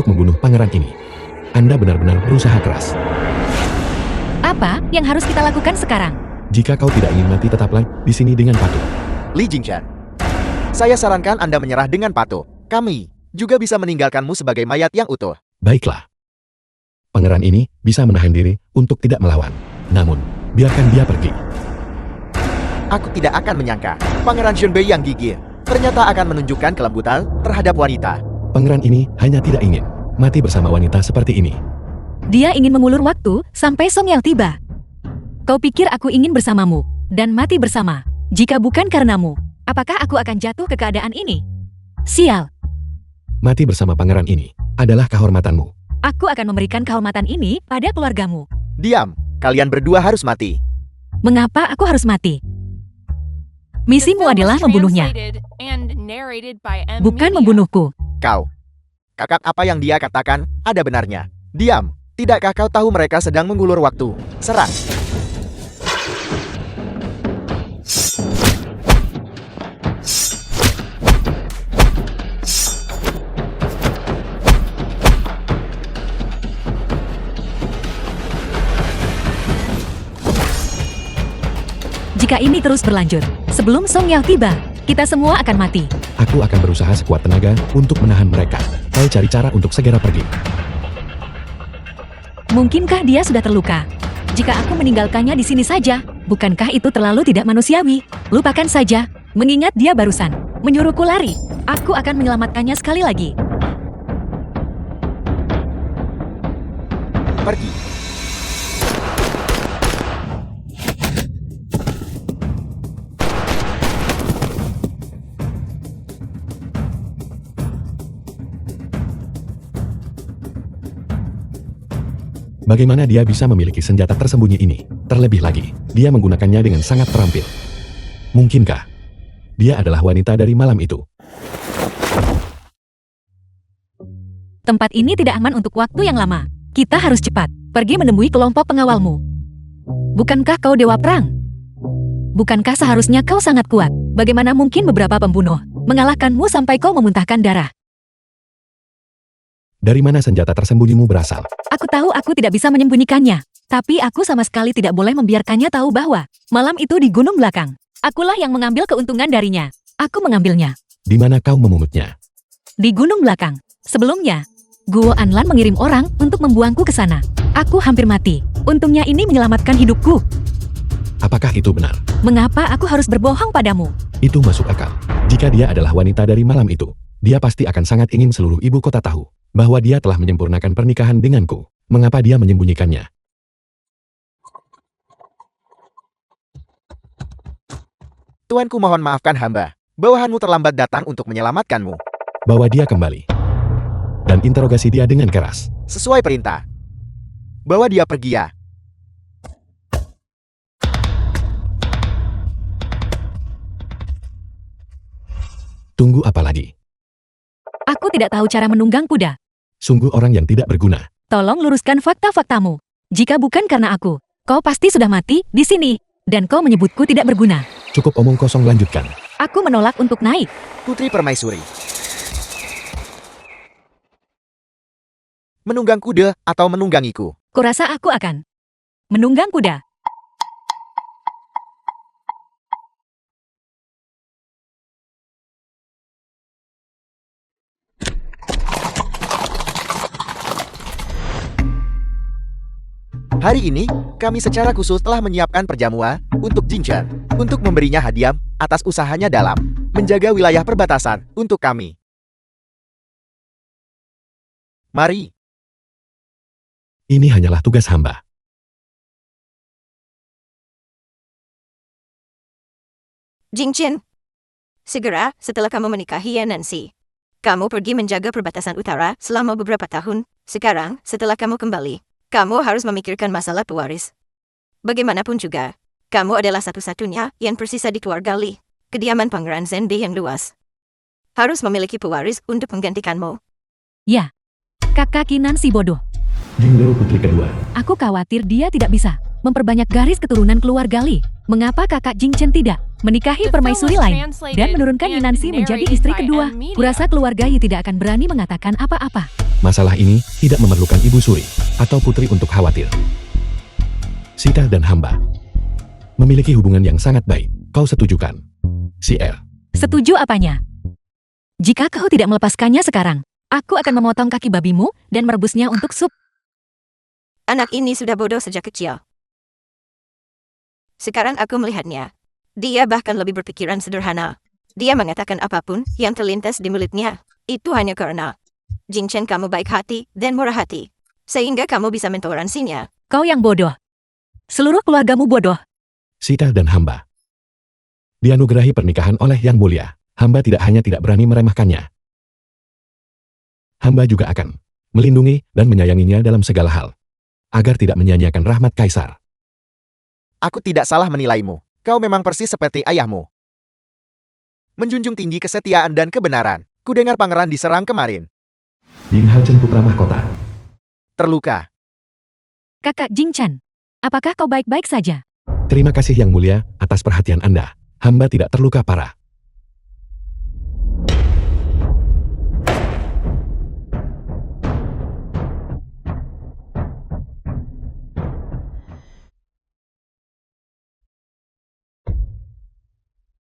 untuk membunuh pangeran ini. Anda benar-benar berusaha keras. Apa yang harus kita lakukan sekarang? Jika kau tidak ingin mati, tetaplah di sini dengan patuh. Li Jingchen, saya sarankan Anda menyerah dengan patuh. Kami juga bisa meninggalkanmu sebagai mayat yang utuh. Baiklah. Pangeran ini bisa menahan diri untuk tidak melawan. Namun, biarkan dia pergi. Aku tidak akan menyangka Pangeran Zhenbei yang gigih ternyata akan menunjukkan kelembutan terhadap wanita. Pangeran ini hanya tidak ingin mati bersama wanita seperti ini. Dia ingin mengulur waktu sampai Song Yao tiba. Kau pikir aku ingin bersamamu dan mati bersama? Jika bukan karenamu, apakah aku akan jatuh ke keadaan ini? Sial. Mati bersama pangeran ini adalah kehormatanmu. Aku akan memberikan kehormatan ini pada keluargamu. Diam, kalian berdua harus mati. Mengapa aku harus mati? Misimu adalah membunuhnya, bukan membunuhku. Kau, kakak apa yang dia katakan ada benarnya. Diam, tidakkah kau tahu mereka sedang mengulur waktu? Serang. Jika ini terus berlanjut, sebelum Song Yao tiba, kita semua akan mati. Aku akan berusaha sekuat tenaga untuk menahan mereka. Kau cari cara untuk segera pergi. Mungkinkah dia sudah terluka? Jika aku meninggalkannya di sini saja, bukankah itu terlalu tidak manusiawi? Lupakan saja, mengingat dia barusan menyuruhku lari. Aku akan menyelamatkannya sekali lagi. Pergi. Bagaimana dia bisa memiliki senjata tersembunyi ini? Terlebih lagi, dia menggunakannya dengan sangat terampil. Mungkinkah dia adalah wanita dari malam itu? Tempat ini tidak aman untuk waktu yang lama. Kita harus cepat pergi menemui kelompok pengawalmu. Bukankah kau dewa perang? Bukankah seharusnya kau sangat kuat? Bagaimana mungkin beberapa pembunuh mengalahkanmu sampai kau memuntahkan darah? Dari mana senjata tersembunyimu berasal? Aku tahu aku tidak bisa menyembunyikannya, tapi aku sama sekali tidak boleh membiarkannya tahu bahwa malam itu di gunung belakang. Akulah yang mengambil keuntungan darinya. Aku mengambilnya. Di mana kau memungutnya? Di gunung belakang. Sebelumnya, Guo Anlan mengirim orang untuk membuangku ke sana. Aku hampir mati. Untungnya ini menyelamatkan hidupku. Apakah itu benar? Mengapa aku harus berbohong padamu? Itu masuk akal. Jika dia adalah wanita dari malam itu, dia pasti akan sangat ingin seluruh ibu kota tahu bahwa dia telah menyempurnakan pernikahan denganku. Mengapa dia menyembunyikannya? Tuanku mohon maafkan hamba. Bawahanmu terlambat datang untuk menyelamatkanmu. Bawa dia kembali. Dan interogasi dia dengan keras. Sesuai perintah. Bawa dia pergi ya. Tunggu apa lagi? Aku tidak tahu cara menunggang kuda. Sungguh orang yang tidak berguna. Tolong luruskan fakta-faktamu. Jika bukan karena aku, kau pasti sudah mati di sini. Dan kau menyebutku tidak berguna. Cukup omong kosong, lanjutkan. Aku menolak untuk naik. Putri Permaisuri. Menunggang kuda atau menunggangiku? Kurasa aku akan menunggang kuda. Hari ini, kami secara khusus telah menyiapkan perjamuan untuk Jingchen, untuk memberinya hadiah atas usahanya dalam menjaga wilayah perbatasan untuk kami. Mari. Ini hanyalah tugas hamba. Jingchen, segera setelah kamu menikahi Nancy, kamu pergi menjaga perbatasan utara selama beberapa tahun. Sekarang, setelah kamu kembali, kamu harus memikirkan masalah pewaris. Bagaimanapun juga, kamu adalah satu-satunya yang tersisa di keluarga Li. Kediaman Pangeran Zhenbei yang luas harus memiliki pewaris untuk menggantikanmu. Ya, kakak Kinan si bodoh. Jingdero putri kedua. Aku khawatir dia tidak bisa memperbanyak garis keturunan keluarga Li. Mengapa kakak Jingchen tidak menikahi permaisuri lain dan menurunkan Yinansi menjadi istri kedua? Kurasa keluarga Yi tidak akan berani mengatakan apa-apa. Masalah ini tidak memerlukan ibu suri atau putri untuk khawatir. Sita dan hamba memiliki hubungan yang sangat baik. Kau setujukan? Si R. Setuju apanya? Jika kau tidak melepaskannya sekarang, aku akan memotong kaki babimu dan merebusnya untuk sup. Anak ini sudah bodoh sejak kecil. Sekarang aku melihatnya. Dia bahkan lebih berpikiran sederhana. Dia mengatakan apapun yang terlintas di mulutnya. Itu hanya karena Jingchen kamu baik hati dan murah hati. Sehingga kamu bisa mentoleransinya. Kau yang bodoh. Seluruh keluargamu bodoh. Sita dan hamba dianugerahi pernikahan oleh Yang Mulia. Hamba tidak hanya tidak berani meremehkannya. Hamba juga akan melindungi dan menyayanginya dalam segala hal, agar tidak menyia-nyiakan rahmat kaisar. Aku tidak salah menilaimu. Kau memang persis seperti ayahmu. Menjunjung tinggi kesetiaan dan kebenaran. Kudengar pangeran diserang kemarin. Ying Halchen putra mahkota Terluka. Kakak Jingchen, apakah kau baik-baik saja? Terima kasih Yang Mulia atas perhatian Anda. Hamba tidak terluka parah.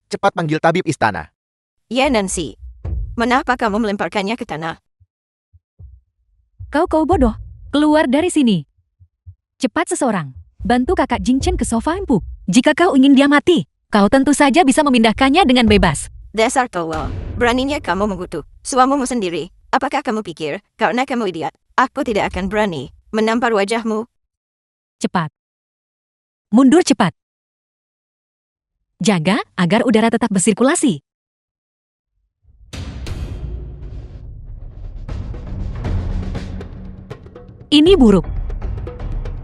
Cepat panggil tabib istana. Ya Nancy. Mengapa kamu melemparkannya ke tanah? Kau bodoh. Keluar dari sini. Cepat seseorang. Bantu kakak Jingchen ke sofa empuk. Jika kau ingin dia mati, kau tentu saja bisa memindahkannya dengan bebas. Dasar tolol. Beraninya kamu mengutuk suamimu sendiri. Apakah kamu pikir, karena kamu idiot, aku tidak akan berani menampar wajahmu? Cepat. Mundur cepat. Jaga agar udara tetap bersirkulasi. Ini buruk.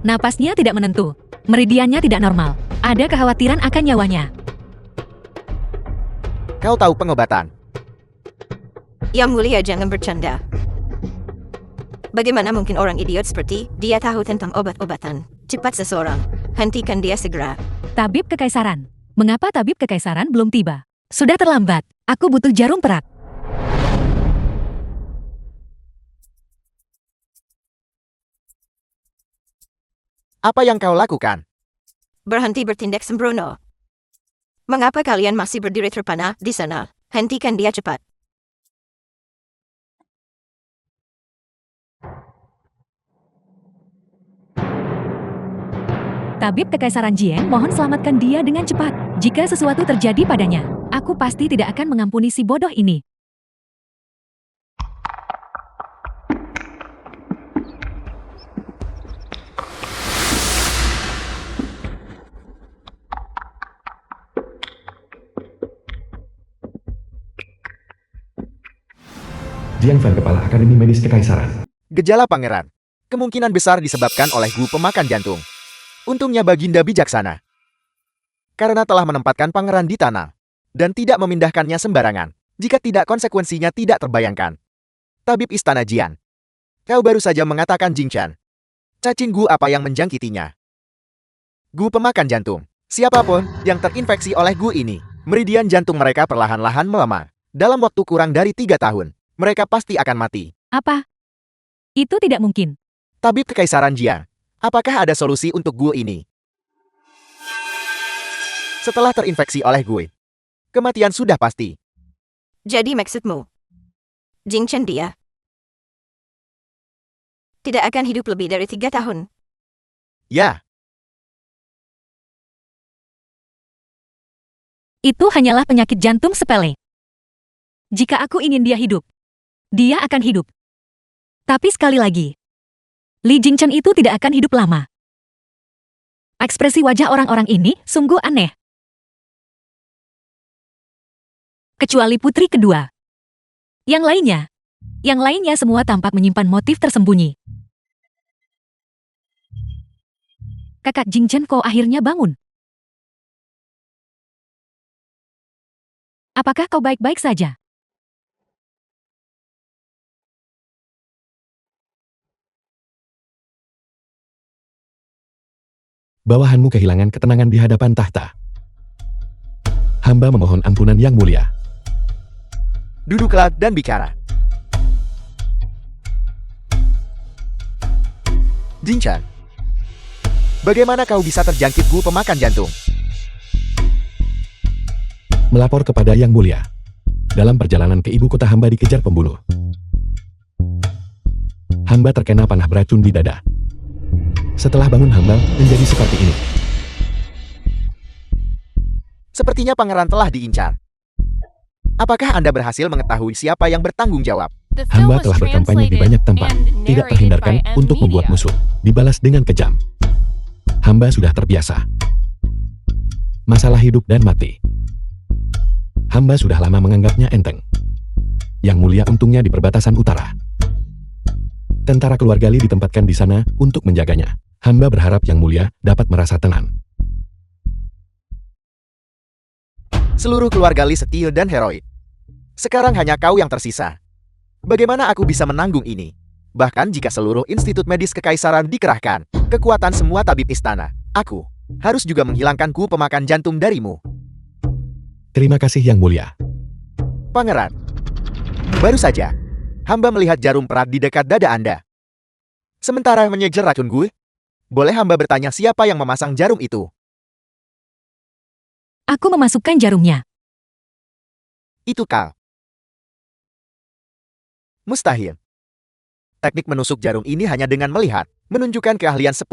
Napasnya tidak menentu. Meridiannya tidak normal. Ada kekhawatiran akan nyawanya. Kau tahu pengobatan. Yang Mulia jangan bercanda. Bagaimana mungkin orang idiot seperti dia tahu tentang obat-obatan? Cepat seseorang. Hentikan dia segera. Tabib Kekaisaran. Mengapa tabib Kekaisaran belum tiba? Sudah terlambat. Aku butuh jarum perak. Apa yang kau lakukan? Berhenti bertindak sembrono. Mengapa kalian masih berdiri terpana di sana? Hentikan dia cepat. Tabib Kekaisaran Jiang mohon selamatkan dia dengan cepat. Jika sesuatu terjadi padanya, aku pasti tidak akan mengampuni si bodoh ini. Jiang Fan Kepala Akademi Medis Kekaisaran. Gejala pangeran. Kemungkinan besar disebabkan oleh gu pemakan jantung. Untungnya Baginda bijaksana. Karena telah menempatkan pangeran di tanah. Dan tidak memindahkannya sembarangan. Jika tidak konsekuensinya tidak terbayangkan. Tabib Istana Jian. Kau baru saja mengatakan Jingchen. Cacing gu apa yang menjangkitinya? Gu pemakan jantung. Siapapun yang terinfeksi oleh gu ini, meridian jantung mereka perlahan-lahan melemah. Dalam waktu kurang dari 3 tahun, mereka pasti akan mati. Apa? Itu tidak mungkin. Tabib Kekaisaran Jiang, apakah ada solusi untuk gu ini? Setelah terinfeksi oleh gue, kematian sudah pasti. Jadi maksudmu, Jingchen dia tidak akan hidup lebih dari 3 tahun. Ya, Itu hanyalah penyakit jantung sepele. Jika aku ingin dia hidup, dia akan hidup. Tapi sekali lagi, Li Jingchen itu tidak akan hidup lama. Ekspresi wajah orang-orang ini sungguh aneh. Kecuali putri kedua. Yang lainnya semua tampak menyimpan motif tersembunyi. Kakak Jingchen kok akhirnya bangun? Apakah kau baik-baik saja? bawahanmu kehilangan ketenangan di hadapan tahta. Hamba memohon ampunan yang mulia. Duduklah dan bicara. Jingchen, bagaimana kau bisa terjangkit Gu pemakan jantung? Melapor kepada Yang Mulia. Dalam perjalanan ke ibu kota hamba dikejar pembunuh. Hamba terkena panah beracun di dada. Setelah bangun hamba menjadi seperti ini. Sepertinya pangeran telah diincar. Apakah Anda berhasil mengetahui siapa yang bertanggung jawab? Hamba telah berkampanye di banyak tempat, tidak terhindarkan untuk membuat musuh dibalas dengan kejam. Hamba sudah terbiasa. Masalah hidup dan mati. Hamba sudah lama menganggapnya enteng. Yang Mulia untungnya di perbatasan utara. Tentara keluarga Li ditempatkan di sana untuk menjaganya. Hamba berharap Yang Mulia dapat merasa tenang. Seluruh keluarga Li setia dan heroik. Sekarang hanya kau yang tersisa. Bagaimana aku bisa menanggung ini? Bahkan jika seluruh institut medis kekaisaran dikerahkan, kekuatan semua tabib istana, aku harus juga menghilangkan Gu pemakan jantung darimu. Terima kasih Yang Mulia. Pangeran, baru saja hamba melihat jarum perak di dekat dada Anda. Sementara menyeger racun Gu, boleh hamba bertanya siapa yang memasang jarum itu? Aku memasukkan jarumnya. Itu kau. Mustahil. Teknik menusuk jarum ini hanya dengan melihat, menunjukkan keahlian 10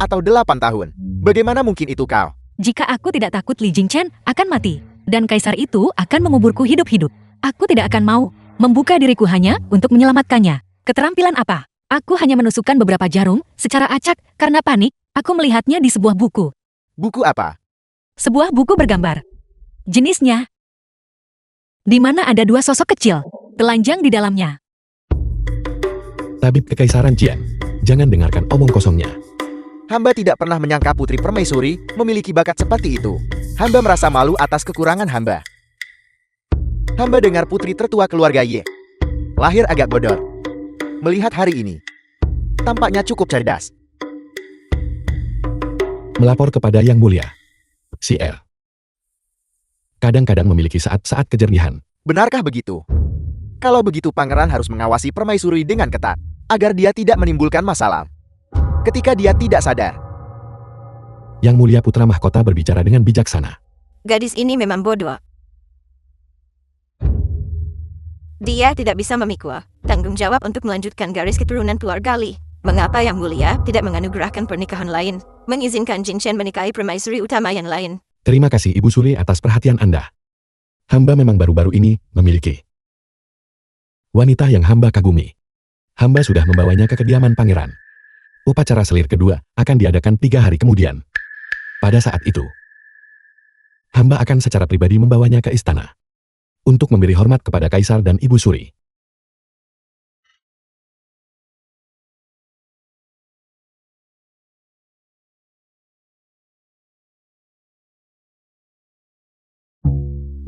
atau 8 tahun. Bagaimana mungkin itu kau? Jika aku tidak takut Li Jingchen akan mati, dan kaisar itu akan menguburku hidup-hidup, aku tidak akan mau membuka diriku hanya untuk menyelamatkannya. Keterampilan apa? Aku hanya menusukkan beberapa jarum secara acak karena panik. Aku melihatnya di sebuah buku. Buku apa? Sebuah buku bergambar. Jenisnya, di mana ada dua sosok kecil, telanjang di dalamnya. Tabib Kekaisaran Jian, jangan dengarkan omong kosongnya. Hamba tidak pernah menyangka Putri Permaisuri memiliki bakat seperti itu. Hamba merasa malu atas kekurangan hamba. Hamba dengar putri tertua keluarga Ye lahir agak bodor. Melihat hari ini, tampaknya cukup cerdas. Melapor kepada Yang Mulia. CR. Kadang-kadang memiliki saat-saat kejernihan. Benarkah begitu? Kalau begitu pangeran harus mengawasi Permaisuri dengan ketat, agar dia tidak menimbulkan masalah ketika dia tidak sadar. Yang Mulia putra mahkota berbicara dengan bijaksana. Gadis ini memang bodoh. Dia tidak bisa memikul tanggung jawab untuk melanjutkan garis keturunan keluarga Li. Mengapa Yang Mulia tidak menganugerahkan pernikahan lain, mengizinkan Jingchen menikahi permaisuri utama yang lain? Terima kasih Ibu Suri atas perhatian Anda. Hamba memang baru-baru ini memiliki wanita yang hamba kagumi. Hamba sudah membawanya ke kediaman pangeran. Upacara selir kedua akan diadakan 3 hari kemudian. Pada saat itu, hamba akan secara pribadi membawanya ke istana untuk memberi hormat kepada Kaisar dan Ibu Suri.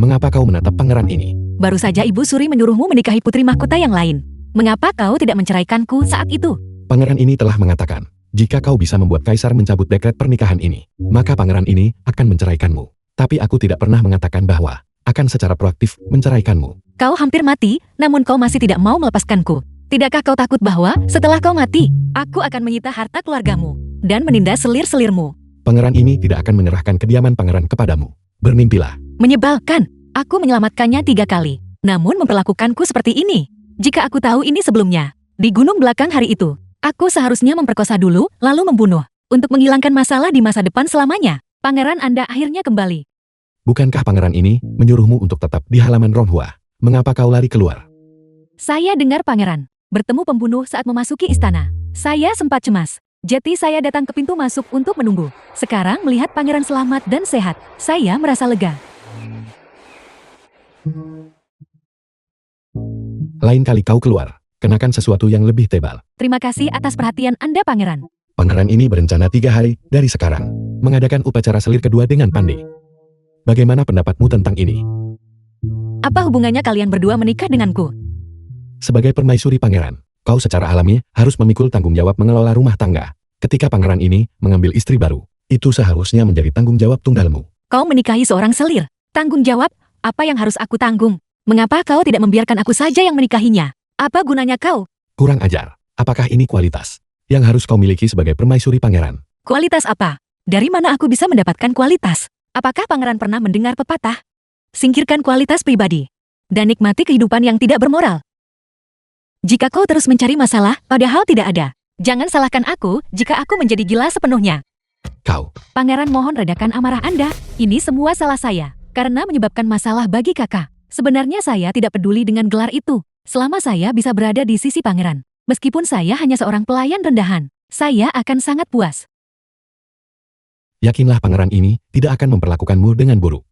Mengapa kau menatap pangeran ini? Baru saja Ibu Suri menyuruhmu menikahi putri mahkota yang lain. Mengapa kau tidak menceraikanku saat itu? Pangeran ini telah mengatakan, jika kau bisa membuat Kaisar mencabut dekret pernikahan ini, maka pangeran ini akan menceraikanmu. Tapi aku tidak pernah mengatakan bahwa akan secara proaktif menceraikanmu. Kau hampir mati, namun kau masih tidak mau melepaskanku. Tidakkah kau takut bahwa setelah kau mati, aku akan menyita harta keluargamu dan menindas selir-selirmu? Pangeran ini tidak akan menyerahkan kediaman pangeran kepadamu. Bermimpilah. Menyebalkan. Aku menyelamatkannya 3 kali, namun memperlakukanku seperti ini. Jika aku tahu ini sebelumnya, di gunung belakang hari itu, aku seharusnya memperkosa dulu, lalu membunuh, untuk menghilangkan masalah di masa depan selamanya. Pangeran Anda akhirnya kembali. Bukankah pangeran ini menyuruhmu untuk tetap di halaman Ronghua? Mengapa kau lari keluar? Saya dengar pangeran bertemu pembunuh saat memasuki istana. Saya sempat cemas. Jadi saya datang ke pintu masuk untuk menunggu. Sekarang melihat pangeran selamat dan sehat, saya merasa lega. Lain kali kau keluar, kenakan sesuatu yang lebih tebal. Terima kasih atas perhatian Anda, Pangeran. Pangeran ini berencana 3 hari dari sekarang mengadakan upacara selir kedua dengan Pandi. Bagaimana pendapatmu tentang ini? Apa hubungannya kalian berdua menikah denganku? Sebagai permaisuri pangeran, kau secara alami harus memikul tanggung jawab mengelola rumah tangga. Ketika pangeran ini mengambil istri baru, Itu seharusnya menjadi tanggung jawab tunggalmu. Kau menikahi seorang selir. Tanggung jawab, apa yang harus aku tanggung? Mengapa kau tidak membiarkan aku saja yang menikahinya? Apa gunanya kau? Kurang ajar. Apakah ini kualitas yang harus kau miliki sebagai permaisuri pangeran? Kualitas apa? Dari mana aku bisa mendapatkan kualitas? Apakah pangeran pernah mendengar pepatah? Singkirkan kualitas pribadi dan nikmati kehidupan yang tidak bermoral. Jika kau terus mencari masalah, padahal tidak ada. Jangan salahkan aku jika aku menjadi gila sepenuhnya. Kau, Pangeran mohon redakan amarah Anda. Ini semua salah saya. Karena menyebabkan masalah bagi kakak. Sebenarnya saya tidak peduli dengan gelar itu. Selama saya bisa berada di sisi pangeran. Meskipun saya hanya seorang pelayan rendahan. Saya akan sangat puas. yakinlah pangeran ini tidak akan memperlakukanmu dengan buruk.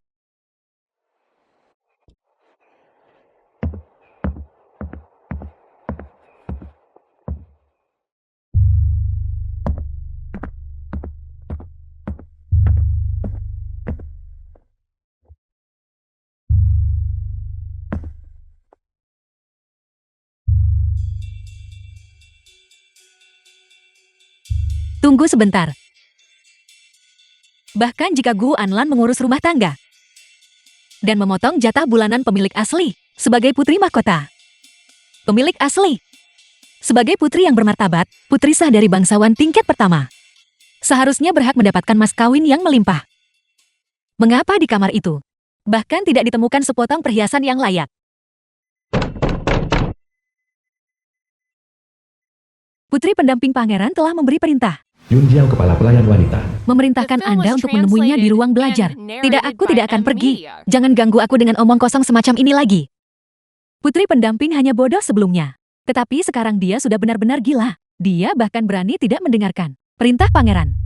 Tunggu sebentar. Bahkan jika Gu Anlan mengurus rumah tangga dan memotong jatah bulanan pemilik asli sebagai putri mahkota. Pemilik asli sebagai putri yang bermartabat, putri sah dari bangsawan tingkat pertama. Seharusnya berhak mendapatkan mas kawin yang melimpah. Mengapa di kamar itu bahkan tidak ditemukan sepotong perhiasan yang layak? Putri pendamping pangeran telah memberi perintah. Yun Jiao, kepala pelayan wanita. Memerintahkan Anda untuk menemuinya di ruang belajar. Tidak, aku tidak akan pergi. Jangan ganggu aku dengan omong kosong semacam ini lagi. Putri pendamping hanya bodoh sebelumnya. Tetapi sekarang dia sudah benar-benar gila. Dia bahkan berani tidak mendengarkan perintah pangeran.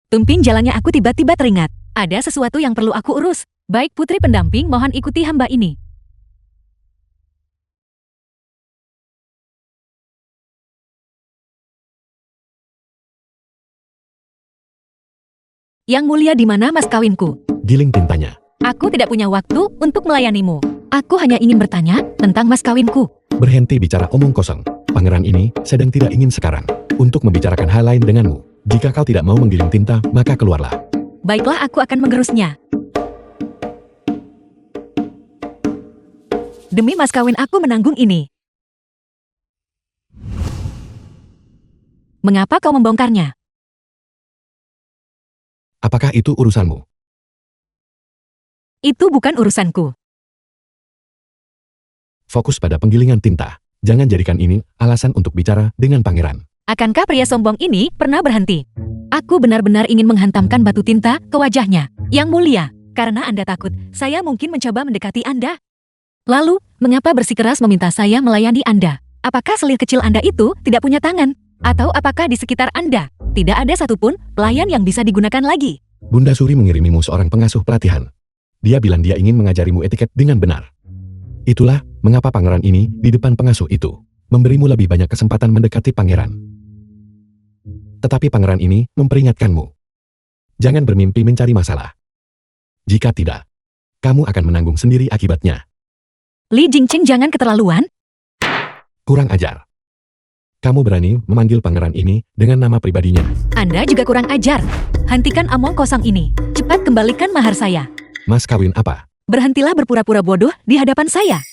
Tumping jalannya aku tiba-tiba teringat. Ada sesuatu yang perlu aku urus. Baik putri pendamping, mohon ikuti hamba ini. Yang mulia, di mana mas kawinku? Giling tintanya. Aku tidak punya waktu untuk melayanimu. Aku hanya ingin bertanya tentang mas kawinku. Berhenti bicara omong kosong. Pangeran ini sedang tidak ingin sekarang untuk membicarakan hal lain denganmu. Jika kau tidak mau menggiling tinta, maka keluarlah. Baiklah, aku akan mengerusnya. Demi mas kawin aku menanggung ini. Mengapa kau membongkarnya? Apakah itu urusanmu? Itu bukan urusanku. Fokus pada penggilingan tinta. Jangan jadikan ini alasan untuk bicara dengan pangeran. Akankah pria sombong ini pernah berhenti? Aku benar-benar ingin menghantamkan batu tinta ke wajahnya. Yang mulia, karena Anda takut, saya mungkin mencoba mendekati Anda. Lalu, mengapa bersikeras meminta saya melayani Anda? Apakah selir kecil Anda itu tidak punya tangan? Atau apakah di sekitar Anda tidak ada satupun pelayan yang bisa digunakan lagi? Bunda Suri mengirimimu seorang pengasuh pelatihan. Dia bilang dia ingin mengajarimu etiket dengan benar. Itulah mengapa pangeran ini di depan pengasuh itu memberimu lebih banyak kesempatan mendekati pangeran. Tetapi pangeran ini memperingatkanmu. Jangan bermimpi mencari masalah. Jika tidak, kamu akan menanggung sendiri akibatnya. Li Jingqing, jangan keterlaluan. Kurang ajar. Kamu berani memanggil pangeran ini dengan nama pribadinya. Anda juga kurang ajar. Hentikan omong kosong ini. Cepat kembalikan mahar saya. Mas kawin apa? Berhentilah berpura-pura bodoh di hadapan saya.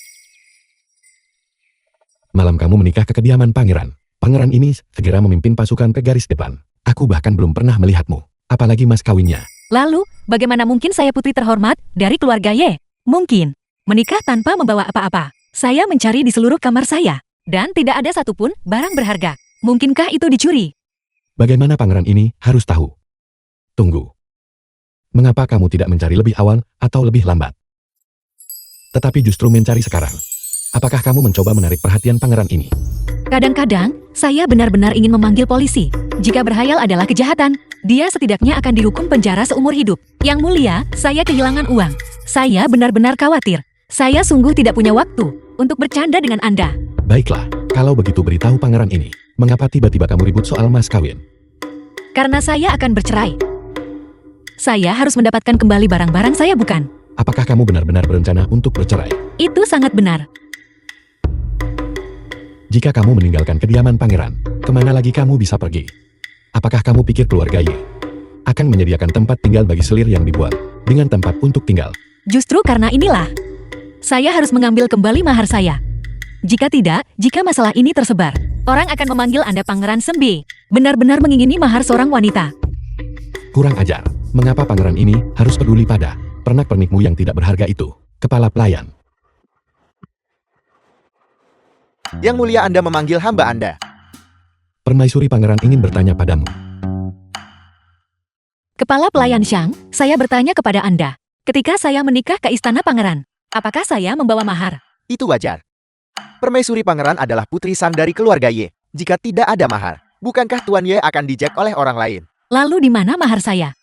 Malam kamu menikah ke kediaman pangeran. Pangeran ini segera memimpin pasukan ke garis depan. Aku bahkan belum pernah melihatmu. Apalagi mas kawinnya. Lalu, bagaimana mungkin saya putri terhormat dari keluarga Ye? Mungkin. Menikah tanpa membawa apa-apa. Saya mencari di seluruh kamar saya. Dan tidak ada satupun barang berharga. Mungkinkah itu dicuri? Bagaimana pangeran ini harus tahu? Tunggu. Mengapa kamu tidak mencari lebih awal atau lebih lambat? Tetapi justru mencari sekarang. Apakah kamu mencoba menarik perhatian pangeran ini? Kadang-kadang, saya benar-benar ingin memanggil polisi. Jika berhayal adalah kejahatan, dia setidaknya akan dihukum penjara seumur hidup. Yang mulia, saya kehilangan uang. Saya benar-benar khawatir. Saya sungguh tidak punya waktu untuk bercanda dengan Anda. Baiklah, kalau begitu beritahu pangeran ini. Mengapa tiba-tiba kamu ribut soal mas kawin? Karena saya akan bercerai. Saya harus mendapatkan kembali barang-barang saya, bukan? Apakah kamu benar-benar berencana untuk bercerai? Itu sangat benar. Jika kamu meninggalkan kediaman pangeran, kemana lagi kamu bisa pergi? Apakah kamu pikir keluarga Y akan menyediakan tempat tinggal bagi selir yang dibuat dengan tempat untuk tinggal? Justru karena inilah, saya harus mengambil kembali mahar saya. Jika tidak, jika masalah ini tersebar, orang akan memanggil Anda Pangeran Sembi. Benar-benar mengingini mahar seorang wanita. Kurang ajar. Mengapa pangeran ini harus peduli pada pernak-pernikmu yang tidak berharga itu? Kepala pelayan. Yang mulia, Anda memanggil hamba Anda. Permaisuri pangeran ingin bertanya padamu. Kepala pelayan Shang, saya bertanya kepada Anda. Ketika saya menikah ke istana pangeran, apakah saya membawa mahar? Itu wajar. Permaisuri pangeran adalah putri sang dari keluarga Y. Jika tidak ada mahar, bukankah Tuan Y akan dijek oleh orang lain? Lalu di mana mahar saya?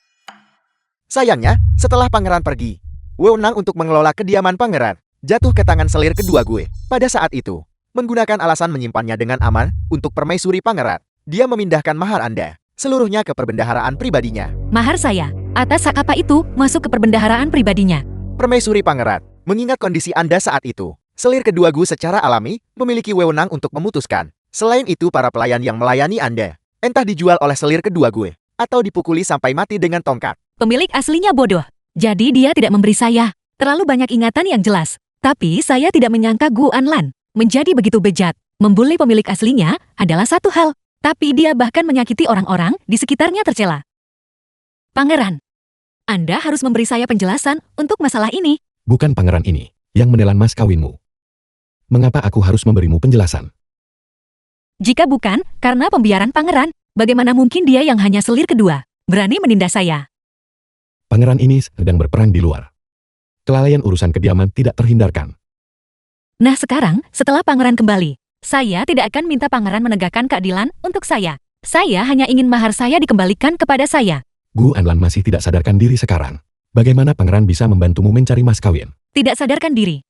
Sayangnya, setelah pangeran pergi, wewenang untuk mengelola kediaman pangeran jatuh ke tangan selir kedua gue. Pada saat itu, menggunakan alasan menyimpannya dengan aman untuk permaisuri pangeran, dia memindahkan mahar Anda seluruhnya ke perbendaharaan pribadinya. Mahar saya, atas hak apa itu, masuk ke perbendaharaan pribadinya? Permaisuri pangeran, mengingat kondisi Anda saat itu, selir kedua gue secara alami memiliki wewenang untuk memutuskan. Selain itu, para pelayan yang melayani Anda, entah dijual oleh selir kedua gue, atau dipukuli sampai mati dengan tongkat. Pemilik aslinya bodoh. Jadi dia tidak memberi saya terlalu banyak ingatan yang jelas. Tapi saya tidak menyangka Gu Anlan menjadi begitu bejat. Membuli pemilik aslinya adalah satu hal. Tapi dia bahkan menyakiti orang-orang di sekitarnya tercela. Pangeran, Anda harus memberi saya penjelasan untuk masalah ini. Bukan pangeran ini yang menelan mas kawinmu. Mengapa aku harus memberimu penjelasan? Jika bukan karena pembiaran pangeran, bagaimana mungkin dia yang hanya selir kedua berani menindas saya? Pangeran ini sedang berperang di luar. Kelalaian urusan kediaman tidak terhindarkan. Nah sekarang, setelah pangeran kembali, saya tidak akan minta pangeran menegakkan keadilan untuk saya. Saya hanya ingin mahar saya dikembalikan kepada saya. Gu Anlan masih tidak sadarkan diri sekarang. Bagaimana pangeran bisa membantumu mencari mas kawin? Tidak sadarkan diri.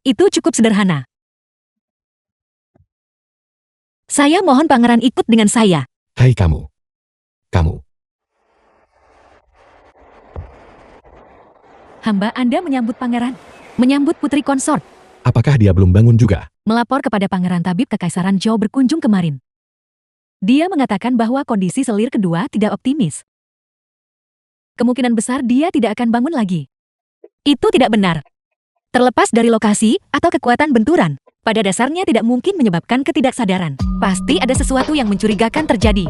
Itu cukup sederhana. Saya mohon pangeran ikut dengan saya. Hai kamu. Kamu. Hamba Anda menyambut pangeran. Menyambut putri konsort. Apakah dia belum bangun juga? Melapor kepada Pangeran Tabib Kekaisaran Zhou berkunjung kemarin. Dia mengatakan bahwa kondisi selir kedua tidak optimis. Kemungkinan besar dia tidak akan bangun lagi. Itu tidak benar. Terlepas dari lokasi atau kekuatan benturan, pada dasarnya tidak mungkin menyebabkan ketidaksadaran. Pasti ada sesuatu yang mencurigakan terjadi.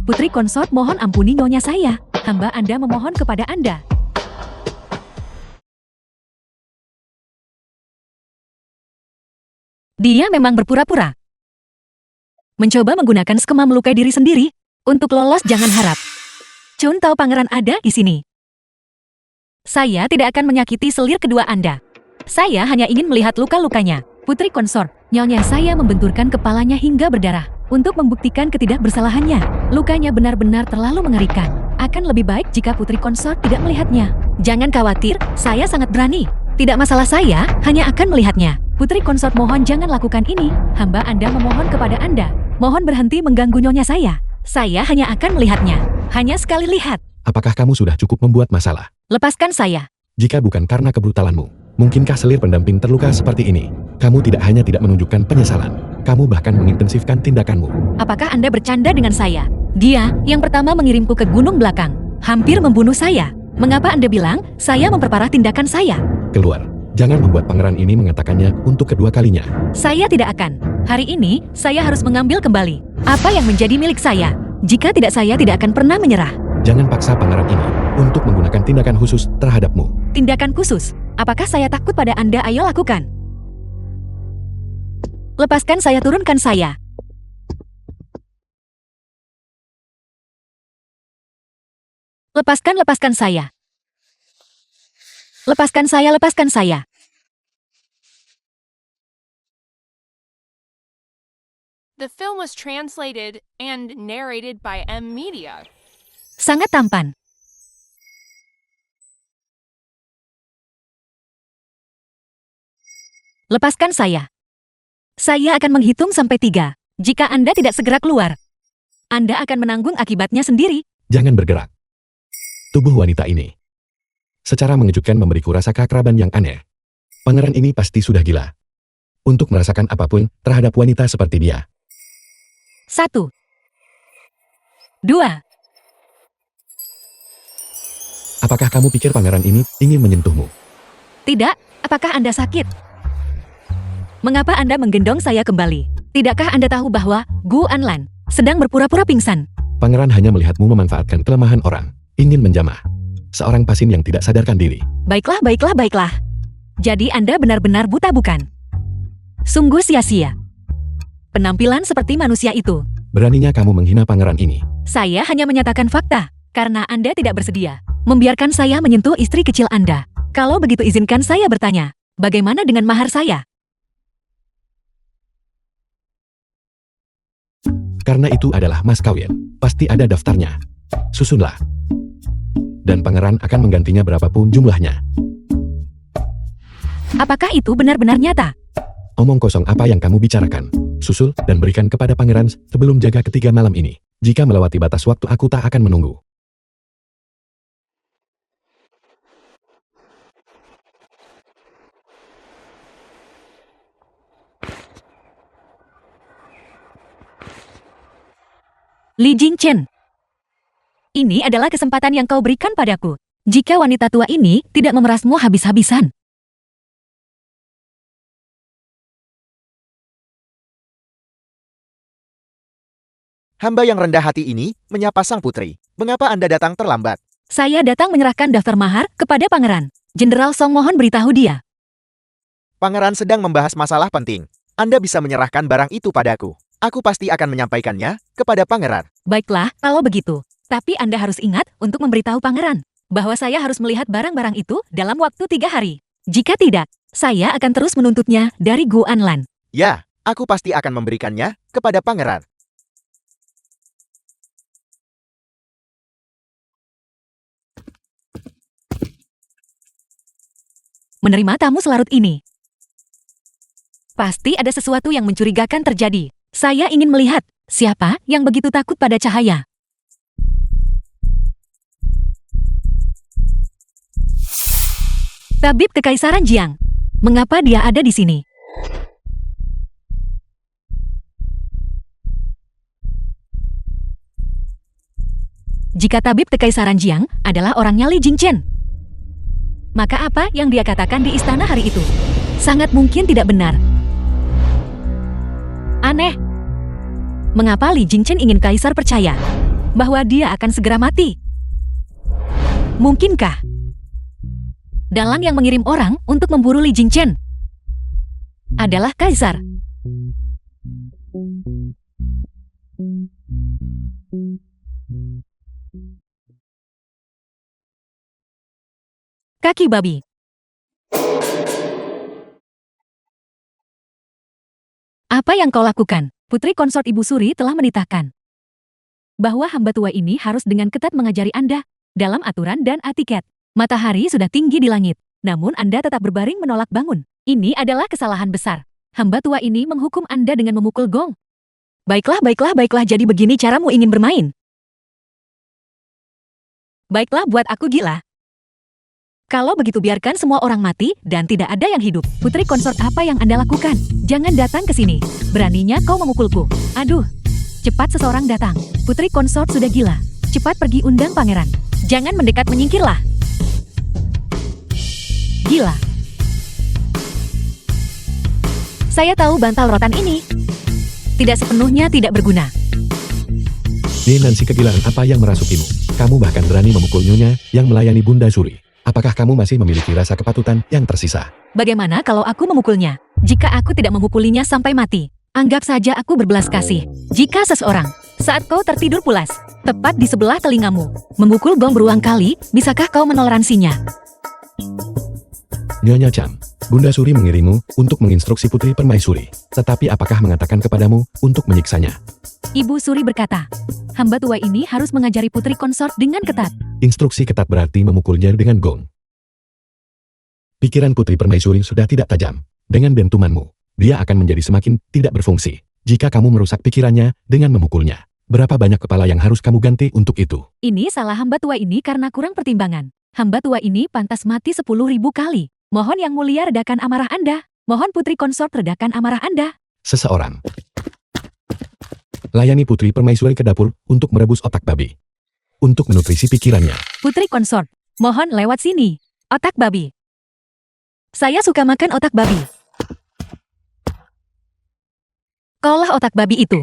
Putri konsort mohon ampuni nyonya saya. Hamba Anda memohon kepada Anda. Dia memang berpura-pura. Mencoba menggunakan skema melukai diri sendiri. Untuk lolos jangan harap. Chun tahu pangeran ada di sini. Saya tidak akan menyakiti selir kedua Anda. Saya hanya ingin melihat luka-lukanya. Putri konsort, nyonya saya membenturkan kepalanya hingga berdarah. Untuk membuktikan ketidakbersalahannya. Lukanya benar-benar terlalu mengerikan. Akan lebih baik jika putri konsort tidak melihatnya. Jangan khawatir, saya sangat berani. Tidak masalah, saya hanya akan melihatnya. Putri konsort mohon jangan lakukan ini. Hamba Anda memohon kepada Anda. Mohon berhenti mengganggu nyonya saya. Saya hanya akan melihatnya. Hanya sekali lihat. Apakah kamu sudah cukup membuat masalah? Lepaskan saya. Jika bukan karena kebrutalanmu, mungkinkah selir pendamping terluka seperti ini? Kamu tidak hanya tidak menunjukkan penyesalan, kamu bahkan mengintensifkan tindakanmu. Apakah Anda bercanda dengan saya? Dia yang pertama mengirimku ke gunung belakang. Hampir membunuh saya. Mengapa Anda bilang saya memperparah tindakan saya? Keluar. Jangan membuat pangeran ini mengatakannya untuk kedua kalinya. Saya tidak akan. Hari ini, saya harus mengambil kembali apa yang menjadi milik saya. Jika tidak, saya tidak akan pernah menyerah. Jangan paksa pangeran ini untuk menggunakan tindakan khusus terhadapmu. Tindakan khusus? Apakah saya takut pada Anda? Ayo lakukan. Lepaskan saya, turunkan saya. Lepaskan saya. Lepaskan saya. The film was translated and narrated by M Media. Sangat tampan. Lepaskan saya. Saya akan menghitung sampai 3. Jika Anda tidak segera keluar, Anda akan menanggung akibatnya sendiri. Jangan bergerak. Tubuh wanita ini secara mengejutkan memberiku rasa keakraban yang aneh. Pangeran ini pasti sudah gila untuk merasakan apapun terhadap wanita seperti dia. 1, 2. Apakah kamu pikir pangeran ini ingin menyentuhmu? Tidak, apakah Anda sakit? Mengapa Anda menggendong saya kembali? Tidakkah Anda tahu bahwa Gu Anlan sedang berpura-pura pingsan? Pangeran hanya melihatmu memanfaatkan kelemahan orang, ingin menjamah. Seorang pasien yang tidak sadarkan diri. Baiklah, baiklah, baiklah. Jadi Anda benar-benar buta bukan? Sungguh sia-sia. Penampilan seperti manusia itu. Beraninya kamu menghina pangeran ini. Saya hanya menyatakan fakta, karena Anda tidak bersedia membiarkan saya menyentuh istri kecil Anda. Kalau begitu izinkan saya bertanya, bagaimana dengan mahar saya? Karena itu adalah mas kawin, pasti ada daftarnya. Susunlah. Dan pangeran akan menggantinya berapapun jumlahnya. Apakah itu benar-benar nyata? Omong kosong apa yang kamu bicarakan. Susul dan berikan kepada pangeran sebelum jaga ketiga malam ini. Jika melewati batas waktu aku tak akan menunggu. Li Jingchen. Ini adalah kesempatan yang kau berikan padaku. Jika wanita tua ini tidak memerasmu habis-habisan. Hamba yang rendah hati ini menyapa sang putri. Mengapa Anda datang terlambat? Saya datang menyerahkan daftar mahar kepada pangeran. Jenderal Song mohon beritahu dia. Pangeran sedang membahas masalah penting. Anda bisa menyerahkan barang itu padaku. Aku pasti akan menyampaikannya kepada pangeran. Baiklah, kalau begitu. Tapi Anda harus ingat untuk memberitahu pangeran bahwa saya harus melihat barang-barang itu dalam waktu 3 hari. Jika tidak, saya akan terus menuntutnya dari Gu Anlan. Ya, aku pasti akan memberikannya kepada pangeran. Menerima tamu selarut ini. Pasti ada sesuatu yang mencurigakan terjadi. Saya ingin melihat siapa yang begitu takut pada cahaya. Tabib Kekaisaran Jiang. Mengapa dia ada di sini? Jika tabib Kekaisaran Jiang adalah orangnya Li Jingchen, maka apa yang dia katakan di istana hari itu sangat mungkin tidak benar. Aneh. Mengapa Li Jingchen ingin kaisar percaya bahwa dia akan segera mati? Mungkinkah dalang yang mengirim orang untuk memburu Li Jingchen adalah kaisar? Kaki babi. Apa yang kau lakukan? Putri konsort Ibu Suri telah menitahkan bahwa hamba tua ini harus dengan ketat mengajari Anda dalam aturan dan etiket. Matahari sudah tinggi di langit, namun Anda tetap berbaring menolak bangun. Ini adalah kesalahan besar. Hamba tua ini menghukum Anda dengan memukul gong. Baiklah, baiklah, baiklah, jadi begini caramu ingin bermain. Baiklah, buat aku gila. Kalau begitu biarkan semua orang mati dan tidak ada yang hidup. Putri konsort apa yang Anda lakukan? Jangan datang ke sini. Beraninya kau memukulku. Aduh. Cepat seseorang datang. Putri konsort sudah gila. Cepat pergi undang pangeran. Jangan mendekat, menyingkirlah. Gila. Saya tahu bantal rotan ini tidak sepenuhnya tidak berguna. Nancy, kegilaan apa yang merasukimu? Kamu bahkan berani memukul nyonya yang melayani Bunda Suri. Apakah kamu masih memiliki rasa kepatutan yang tersisa? Bagaimana kalau aku memukulnya? Jika aku tidak memukulinya sampai mati, anggap saja aku berbelas kasih. Jika seseorang, saat kau tertidur pulas, tepat di sebelah telingamu, memukul gong berulang kali, bisakah kau menoleransinya? Nyonya Cham, Bunda Suri mengirimmu untuk menginstruksi Putri Permaisuri. Tetapi apakah mengatakan kepadamu untuk menyiksanya? Ibu Suri berkata, hamba tua ini harus mengajari putri konsort dengan ketat. Instruksi ketat berarti memukulnya dengan gong. Pikiran Putri Permaisuri sudah tidak tajam. Dengan dentumanmu, dia akan menjadi semakin tidak berfungsi. Jika kamu merusak pikirannya dengan memukulnya, berapa banyak kepala yang harus kamu ganti untuk itu? Ini salah hamba tua ini karena kurang pertimbangan. Hamba tua ini pantas mati 10.000 kali. Mohon Yang Mulia redakan amarah Anda. Mohon Putri konsort redakan amarah Anda. Seseorang layani Putri Permaisuri ke dapur untuk merebus otak babi. Untuk menutrisi pikirannya. Putri konsort, mohon lewat sini. Otak babi. Saya suka makan otak babi. Kaulah otak babi itu.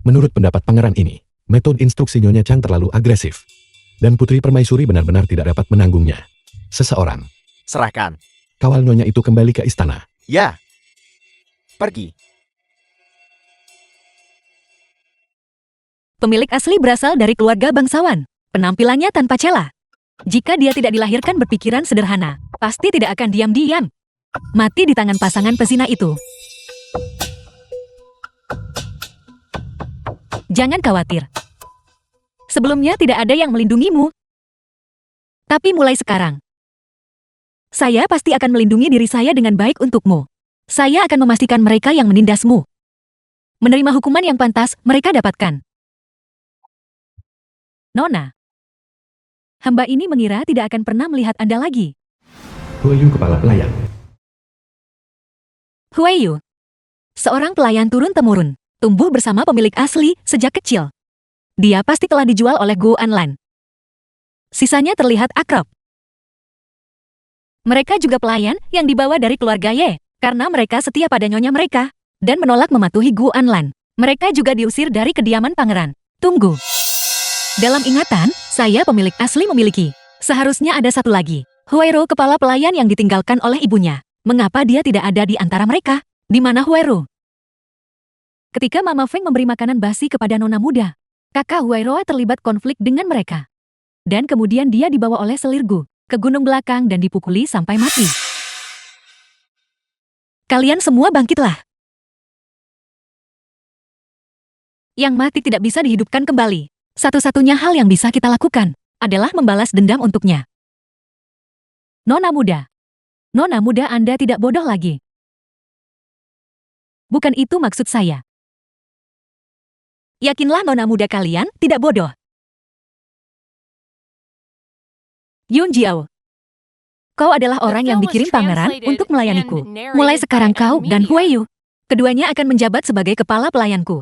Menurut pendapat pangeran ini, metode instruksi Nyonya Chang terlalu agresif. Dan Putri Permaisuri benar-benar tidak dapat menanggungnya. Seseorang, Serahkan. kawal Nyonya itu kembali ke istana. Ya. Pergi. Pemilik asli berasal dari keluarga bangsawan. Penampilannya tanpa celah. Jika dia tidak dilahirkan berpikiran sederhana, pasti tidak akan diam-diam. Mati di tangan pasangan pezina itu. Jangan khawatir. Sebelumnya tidak ada yang melindungimu. Tapi mulai sekarang, saya pasti akan melindungi diri saya dengan baik untukmu. Saya akan memastikan mereka yang menindasmu menerima hukuman yang pantas mereka dapatkan. Nona, hamba ini mengira tidak akan pernah melihat Anda lagi. Huayu kepala pelayan. Huayu, seorang pelayan turun-temurun, tumbuh bersama pemilik asli sejak kecil. Dia pasti telah dijual oleh Guo Anlan. Sisanya terlihat akrab. Mereka juga pelayan yang dibawa dari keluarga Ye, karena mereka setia pada nyonya mereka, dan menolak mematuhi Guo Anlan. Mereka juga diusir dari kediaman pangeran. Tunggu. Dalam ingatan, saya pemilik asli memiliki. Seharusnya ada satu lagi. Huairo kepala pelayan yang ditinggalkan oleh ibunya. Mengapa dia tidak ada di antara mereka? Di mana Huairo? Ketika Mama Feng memberi makanan basi kepada nona muda, kakak Huairo terlibat konflik dengan mereka. Dan kemudian dia dibawa oleh selir Gu ke gunung belakang dan dipukuli sampai mati. Kalian semua bangkitlah. Yang mati tidak bisa dihidupkan kembali. Satu-satunya hal yang bisa kita lakukan adalah membalas dendam untuknya. Nona muda. Nona muda, Anda tidak bodoh lagi. Bukan itu maksud saya. Yakinlah nona muda kalian tidak bodoh. Yun Jiao, kau adalah orang yang dikirim pangeran untuk melayaniku. Mulai sekarang kau dan Huayu, keduanya akan menjabat sebagai kepala pelayanku.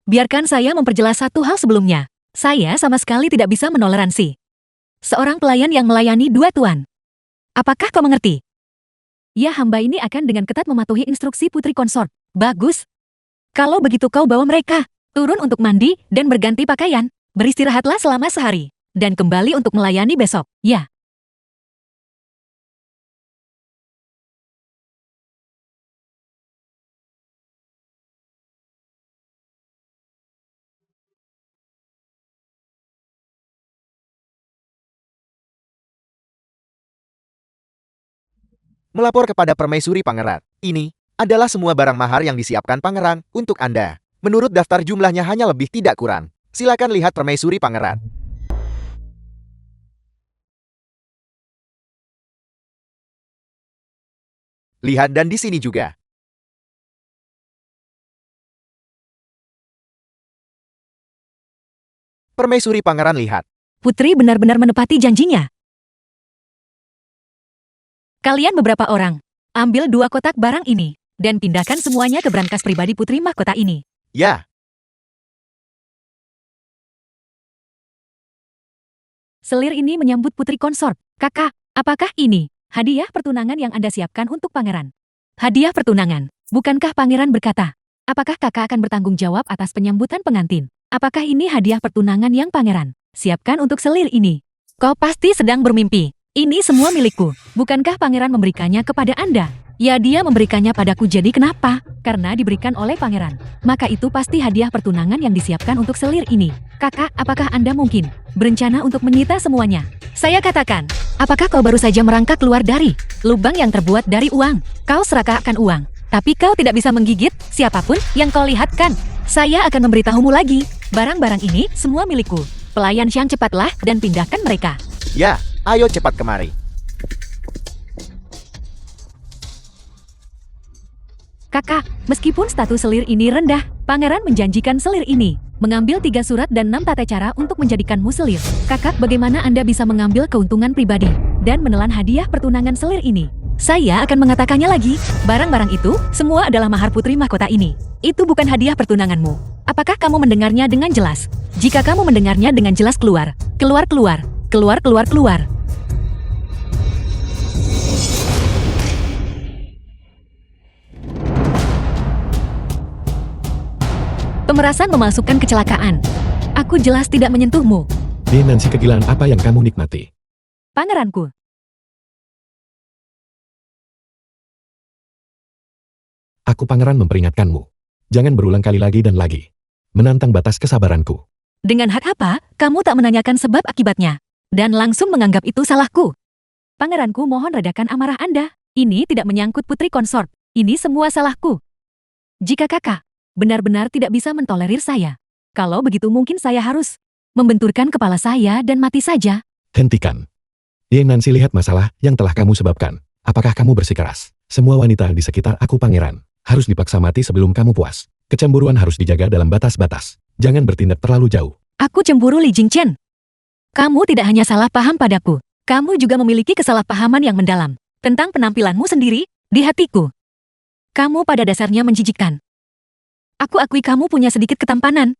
Biarkan saya memperjelas satu hal sebelumnya. Saya sama sekali tidak bisa menoleransi seorang pelayan yang melayani dua tuan. Apakah kau mengerti? Ya, hamba ini akan dengan ketat mematuhi instruksi putri konsort. Bagus. Kalau begitu kau bawa mereka turun untuk mandi dan berganti pakaian. Beristirahatlah selama sehari. Dan kembali untuk melayani besok. Ya. Melapor kepada permaisuri pangeran. Ini adalah semua barang mahar yang disiapkan pangeran untuk Anda. Menurut daftar jumlahnya hanya lebih tidak kurang. Silakan lihat permaisuri pangeran. Lihat dan di sini juga. Permaisuri pangeran lihat. Putri benar-benar menepati janjinya. Kalian beberapa orang, ambil 2 kotak barang ini, dan pindahkan semuanya ke brankas pribadi putri mahkota ini. Ya. Selir ini menyambut putri konsort. Kakak, apakah ini hadiah pertunangan yang Anda siapkan untuk pangeran? Hadiah pertunangan. Bukankah pangeran berkata, apakah kakak akan bertanggung jawab atas penyambutan pengantin? Apakah ini hadiah pertunangan yang pangeran siapkan untuk selir ini? Kau pasti sedang bermimpi. Ini semua milikku. Bukankah pangeran memberikannya kepada Anda? Ya, dia memberikannya padaku, jadi kenapa? Karena diberikan oleh pangeran. Maka itu pasti hadiah pertunangan yang disiapkan untuk selir ini. Kakak, apakah Anda mungkin berencana untuk menyita semuanya? Saya katakan, apakah kau baru saja merangkak keluar dari lubang yang terbuat dari uang? Kau serakahkan uang, tapi kau tidak bisa menggigit siapapun yang kau lihatkan. Saya akan memberitahumu lagi. Barang-barang ini semua milikku. Pelayan Xiang, cepatlah dan pindahkan mereka. Ya, ayo cepat kemari. Kakak, meskipun status selir ini rendah, pangeran menjanjikan selir ini Mengambil 3 surat dan 6 tata cara untuk menjadikanmu selir. Kakak, bagaimana Anda bisa mengambil keuntungan pribadi dan menelan hadiah pertunangan selir ini? Saya akan mengatakannya lagi. Barang-barang itu semua adalah mahar putri mahkota ini. Itu bukan hadiah pertunanganmu. Apakah kamu mendengarnya dengan jelas? Jika kamu mendengarnya dengan jelas, keluar. Keluar, keluar. Keluar, keluar, keluar. Pemerasan memasukkan kecelakaan. Aku jelas tidak menyentuhmu. Dia Nancy, kegilaan apa yang kamu nikmati? Pangeranku. Aku pangeran memperingatkanmu. Jangan berulang kali lagi dan lagi. Menantang batas kesabaranku. Dengan hak apa, kamu tak menanyakan sebab akibatnya. Dan langsung menganggap itu salahku. Pangeranku, mohon redakan amarah Anda. Ini tidak menyangkut putri konsort. Ini semua salahku. Jika kakak benar-benar tidak bisa mentolerir saya, kalau begitu mungkin saya harus membenturkan kepala saya dan mati saja. Hentikan. Dia Nancy, lihat masalah yang telah kamu sebabkan. Apakah kamu bersikeras? Semua wanita di sekitar aku pangeran harus dipaksa mati sebelum kamu puas. Kecemburuan harus dijaga dalam batas-batas. Jangan bertindak terlalu jauh. Aku cemburu, Li Jingchen. Kamu tidak hanya salah paham padaku, kamu juga memiliki kesalahpahaman yang mendalam tentang penampilanmu sendiri di hatiku. Kamu pada dasarnya menjijikkan. Aku akui kamu punya sedikit ketampanan,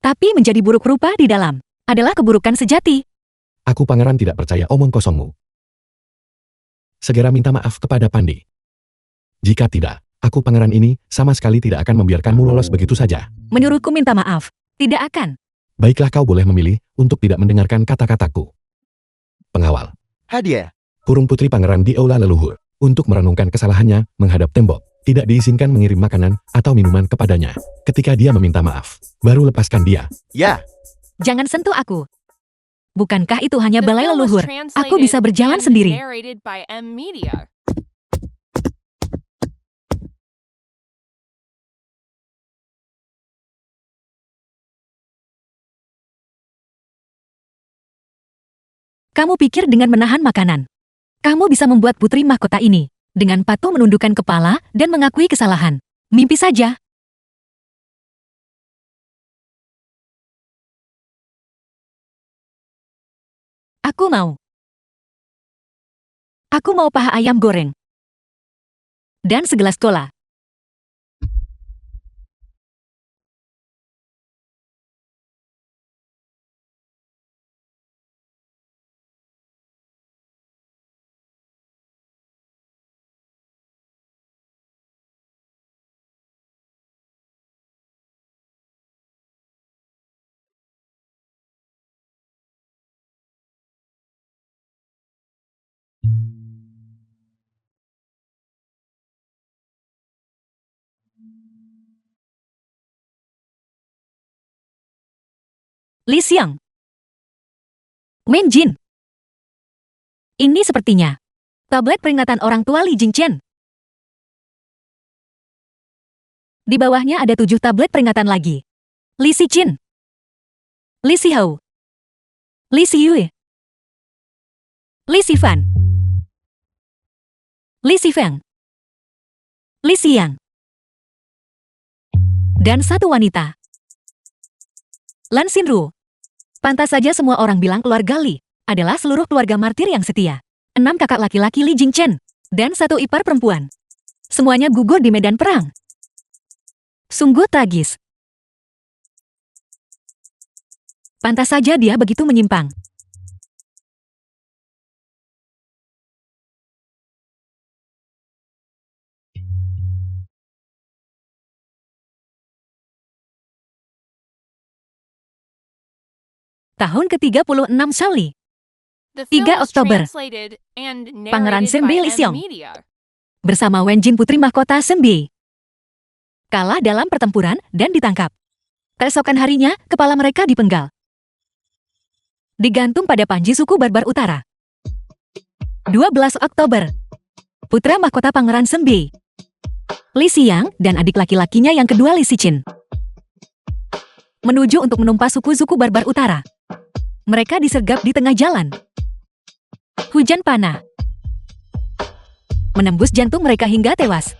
tapi menjadi buruk rupa di dalam adalah keburukan sejati. Aku pangeran tidak percaya omong kosongmu. Segera minta maaf kepada Pandi. Jika tidak, aku pangeran ini sama sekali tidak akan membiarkanmu lolos begitu saja. Menyuruhku minta maaf, tidak akan. Baiklah, kau boleh memilih untuk tidak mendengarkan kata-kataku. Pengawal. Hadiah. Kurung putri pangeran di aula leluhur. Untuk merenungkan kesalahannya, menghadap tembok. Tidak diizinkan mengirim makanan atau minuman kepadanya. Ketika dia meminta maaf, baru lepaskan dia. Ya. Jangan sentuh aku. Bukankah itu hanya The balai film was leluhur? Aku translated bisa berjalan and sendiri. narrated by M Media. Kamu pikir dengan menahan makanan, kamu bisa membuat putri mahkota ini dengan patuh menundukkan kepala dan mengakui kesalahan? Mimpi saja. Aku mau. Aku mau paha ayam goreng. Dan segelas cola. Li Xiang. Wen Jin. Ini sepertinya tablet peringatan orang tua Li Jingchen. Di bawahnya ada 7 tablet peringatan lagi. Li Xichin. Li Xihou. Li Xiyue. Li Xifan. Li Xifeng. Li Xiang. Dan 1 wanita. Lan Xinru. Pantas saja semua orang bilang keluarga Li adalah seluruh keluarga martir yang setia. 6 kakak laki-laki Li Jingchen dan 1 ipar perempuan. Semuanya gugur di medan perang. Sungguh tragis. Pantas saja dia begitu menyimpang. Tahun ke-36 Shaoli. The 3 film was Oktober. translated and Pangeran narrated Senbei by Li M Xiong. Media. Bersama Wen Jin putri mahkota Senbei. Kalah dalam pertempuran dan ditangkap. Keesokan harinya, kepala mereka dipenggal. Digantung pada panji suku Barbar Utara. 12 Oktober. Putra mahkota Pangeran Senbei, Li Xiang, dan adik laki-lakinya yang kedua Li Xichin menuju untuk menumpas suku-suku Barbar Utara. Mereka disergap di tengah jalan. Hujan panah menembus jantung mereka hingga tewas.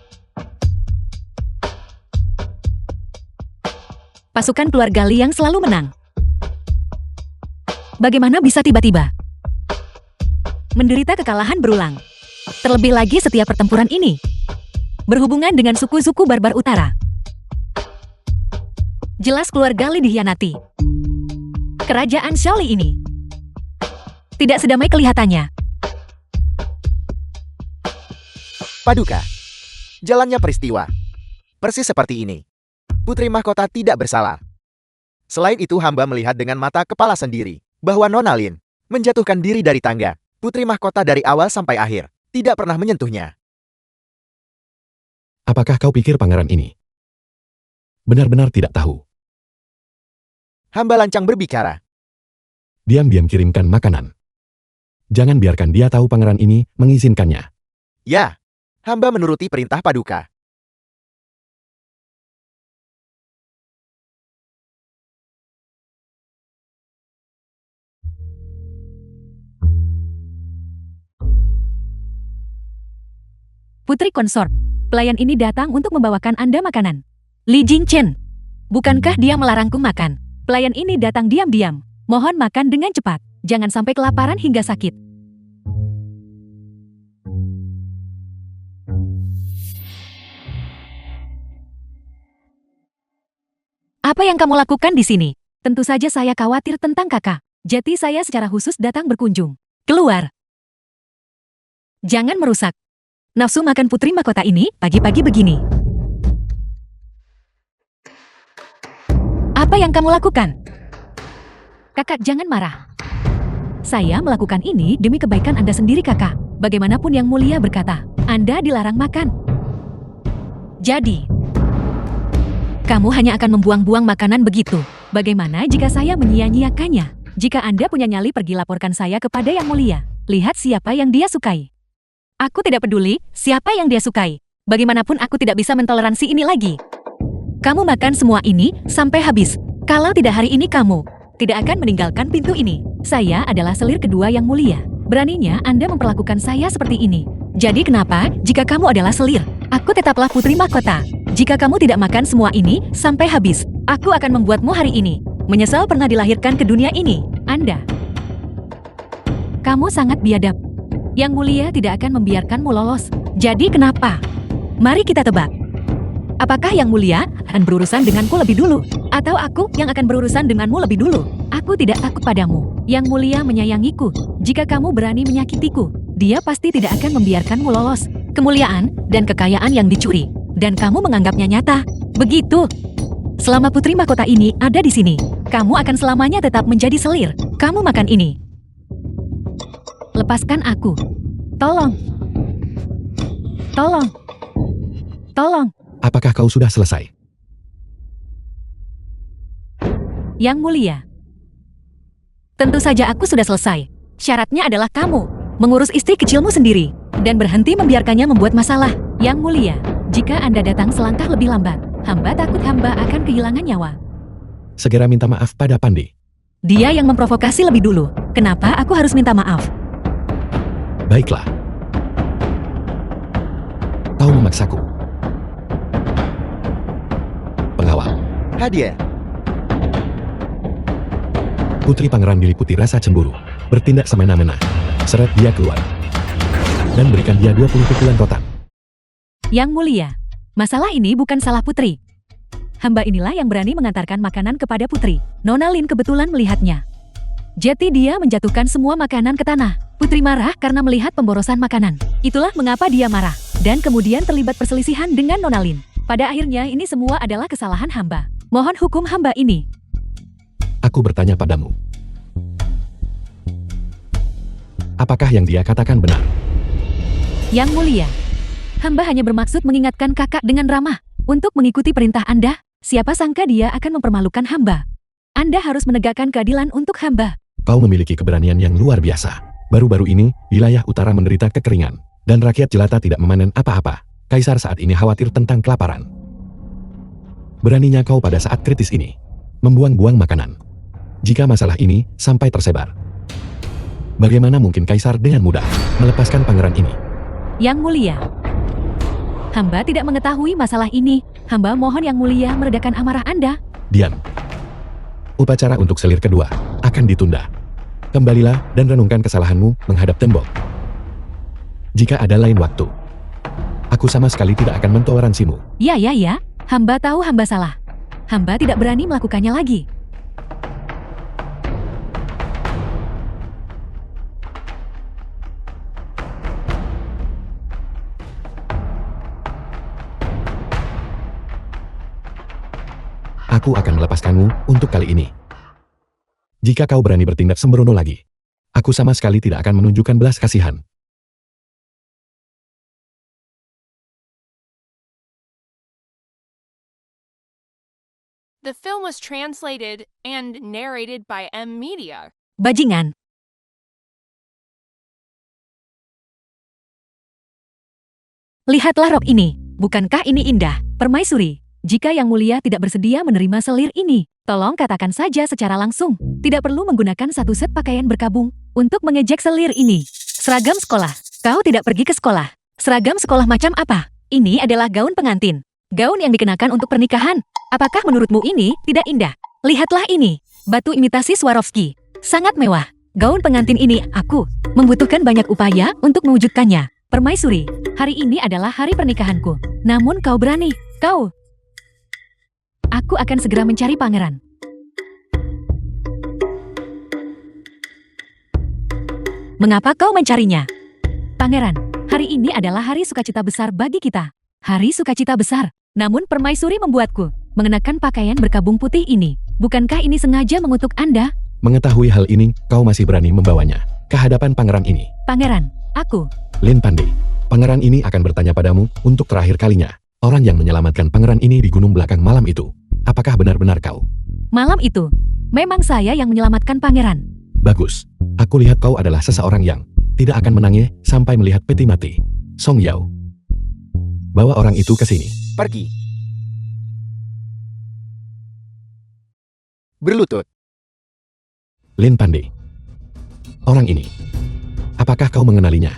Pasukan keluarga Li yang selalu menang. Bagaimana bisa tiba-tiba menderita kekalahan berulang? Terlebih lagi setiap pertempuran ini berhubungan dengan suku-suku barbar utara. Jelas keluarga Li dikhianati. Kerajaan Xiaoli ini tidak sedamai kelihatannya. Paduka. Jalannya peristiwa. Persis seperti ini. Putri mahkota tidak bersalah. Selain itu hamba melihat dengan mata kepala sendiri bahwa Nona Lin menjatuhkan diri dari tangga. Putri mahkota dari awal sampai akhir tidak pernah menyentuhnya. Apakah kau pikir pangeran ini benar-benar tidak tahu? Hamba lancang berbicara. Diam-diam kirimkan makanan. Jangan biarkan dia tahu pangeran ini mengizinkannya. Ya, hamba menuruti perintah Paduka. Putri konsort, pelayan ini datang untuk membawakan Anda makanan. Li Jingchen, bukankah dia melarangku makan? Pelayan ini datang diam-diam. Mohon makan dengan cepat. Jangan sampai kelaparan hingga sakit. Apa yang kamu lakukan di sini? Tentu saja saya khawatir tentang kakak. Jadi saya secara khusus datang berkunjung. Keluar. Jangan merusak nafsu makan putri mahkota ini pagi-pagi begini. Apa yang kamu lakukan? Kakak, jangan marah. Saya melakukan ini demi kebaikan Anda sendiri, kakak. Bagaimanapun Yang Mulia berkata, Anda dilarang makan. Jadi, kamu hanya akan membuang-buang makanan begitu. Bagaimana jika saya menyia-nyiakannya? Jika Anda punya nyali, pergi laporkan saya kepada Yang Mulia. Lihat siapa yang dia sukai. Aku tidak peduli siapa yang dia sukai. Bagaimanapun aku tidak bisa mentoleransi ini lagi. Kamu makan semua ini sampai habis. Kalau tidak hari ini kamu tidak akan meninggalkan pintu ini. Saya adalah selir kedua Yang Mulia. Beraninya Anda memperlakukan saya seperti ini. Jadi kenapa jika kamu adalah selir? Aku tetaplah putri mahkota. Jika kamu tidak makan semua ini sampai habis, aku akan membuatmu hari ini menyesal pernah dilahirkan ke dunia ini. Anda. Kamu sangat biadab. Yang Mulia tidak akan membiarkanmu lolos. Jadi kenapa? Mari kita tebak. Apakah Yang Mulia akan berurusan denganku lebih dulu? Atau aku yang akan berurusan denganmu lebih dulu? Aku tidak takut padamu. Yang Mulia menyayangiku. Jika kamu berani menyakitiku, dia pasti tidak akan membiarkanmu lolos. Kemuliaan dan kekayaan yang dicuri. Dan kamu menganggapnya nyata. Begitu. Selama putri mahkota ini ada di sini, kamu akan selamanya tetap menjadi selir. Kamu makan ini. Lepaskan aku. Tolong. Tolong. Tolong. Apakah kau sudah selesai? Yang Mulia. Tentu saja aku sudah selesai. Syaratnya adalah kamu mengurus istri kecilmu sendiri dan berhenti membiarkannya membuat masalah. Yang Mulia, jika Anda datang selangkah lebih lambat, hamba takut hamba akan kehilangan nyawa. Segera minta maaf pada Pandi. Dia yang memprovokasi lebih dulu. Kenapa aku harus minta maaf? Baiklah. Kau memaksaku. Pengawal. Hadir. Putri pangeran diliputi rasa cemburu. Bertindak semena-mena. Seret dia keluar. Dan berikan dia 20 pukulan rotan. Yang Mulia, masalah ini bukan salah putri. Hamba inilah yang berani mengantarkan makanan kepada putri. Nona Lin kebetulan melihatnya. Jadi dia menjatuhkan semua makanan ke tanah. Putri marah karena melihat pemborosan makanan. Itulah mengapa dia marah. Dan kemudian terlibat perselisihan dengan Nona Lin. Pada akhirnya ini semua adalah kesalahan hamba. Mohon hukum hamba ini. Aku bertanya padamu. Apakah yang dia katakan benar? Yang Mulia, hamba hanya bermaksud mengingatkan kakak dengan ramah. Untuk mengikuti perintah Anda, siapa sangka dia akan mempermalukan hamba. Anda harus menegakkan keadilan untuk hamba. Kau memiliki keberanian yang luar biasa. Baru-baru ini, wilayah utara menderita kekeringan. Dan rakyat jelata tidak memanen apa-apa. Kaisar saat ini khawatir tentang kelaparan. Beraninya kau pada saat kritis ini membuang-buang makanan. Jika masalah ini sampai tersebar, bagaimana mungkin Kaisar dengan mudah melepaskan pangeran ini? Yang Mulia, hamba tidak mengetahui masalah ini. Hamba mohon Yang Mulia meredakan amarah Anda. Dian. Upacara untuk selir kedua akan ditunda. Kembalilah dan renungkan kesalahanmu menghadap tembok. Jika ada lain waktu, aku sama sekali tidak akan mentoleransimu. Ya, hamba tahu hamba salah. Hamba tidak berani melakukannya lagi. Aku akan melepaskanmu untuk kali ini. Jika kau berani bertindak sembrono lagi, aku sama sekali tidak akan menunjukkan belas kasihan. The film was translated and narrated by M Media. Bajingan. Lihatlah rok ini. Bukankah ini indah, Permaisuri? Jika Yang Mulia tidak bersedia menerima selir ini, tolong katakan saja secara langsung. Tidak perlu menggunakan satu set pakaian berkabung untuk mengejek selir ini. Seragam sekolah. Kau tidak pergi ke sekolah. Seragam sekolah macam apa? Ini adalah gaun pengantin. Gaun yang dikenakan untuk pernikahan. Apakah menurutmu ini tidak indah? Lihatlah ini. Batu imitasi Swarovski. Sangat mewah. Gaun pengantin ini aku membutuhkan banyak upaya untuk mewujudkannya. Permaisuri, hari ini adalah hari pernikahanku. Namun kau berani. Aku akan segera mencari pangeran. Mengapa kau mencarinya? Pangeran, hari ini adalah hari sukacita besar bagi kita. Hari sukacita besar. Namun Permaisuri membuatku mengenakan pakaian berkabung putih ini. Bukankah ini sengaja mengutuk Anda? Mengetahui hal ini, kau masih berani membawanya ke hadapan pangeran ini. Pangeran, aku. Lin Pandey, pangeran ini akan bertanya padamu untuk terakhir kalinya. Orang yang menyelamatkan pangeran ini di gunung belakang malam itu. Apakah benar-benar kau? Malam itu, memang saya yang menyelamatkan pangeran. Bagus. Aku lihat kau adalah seseorang yang tidak akan menangis sampai melihat peti mati. Song Yao, bawa orang itu ke sini. Pergi. Berlutut. Lin Pandey, orang ini, apakah kau mengenalinya?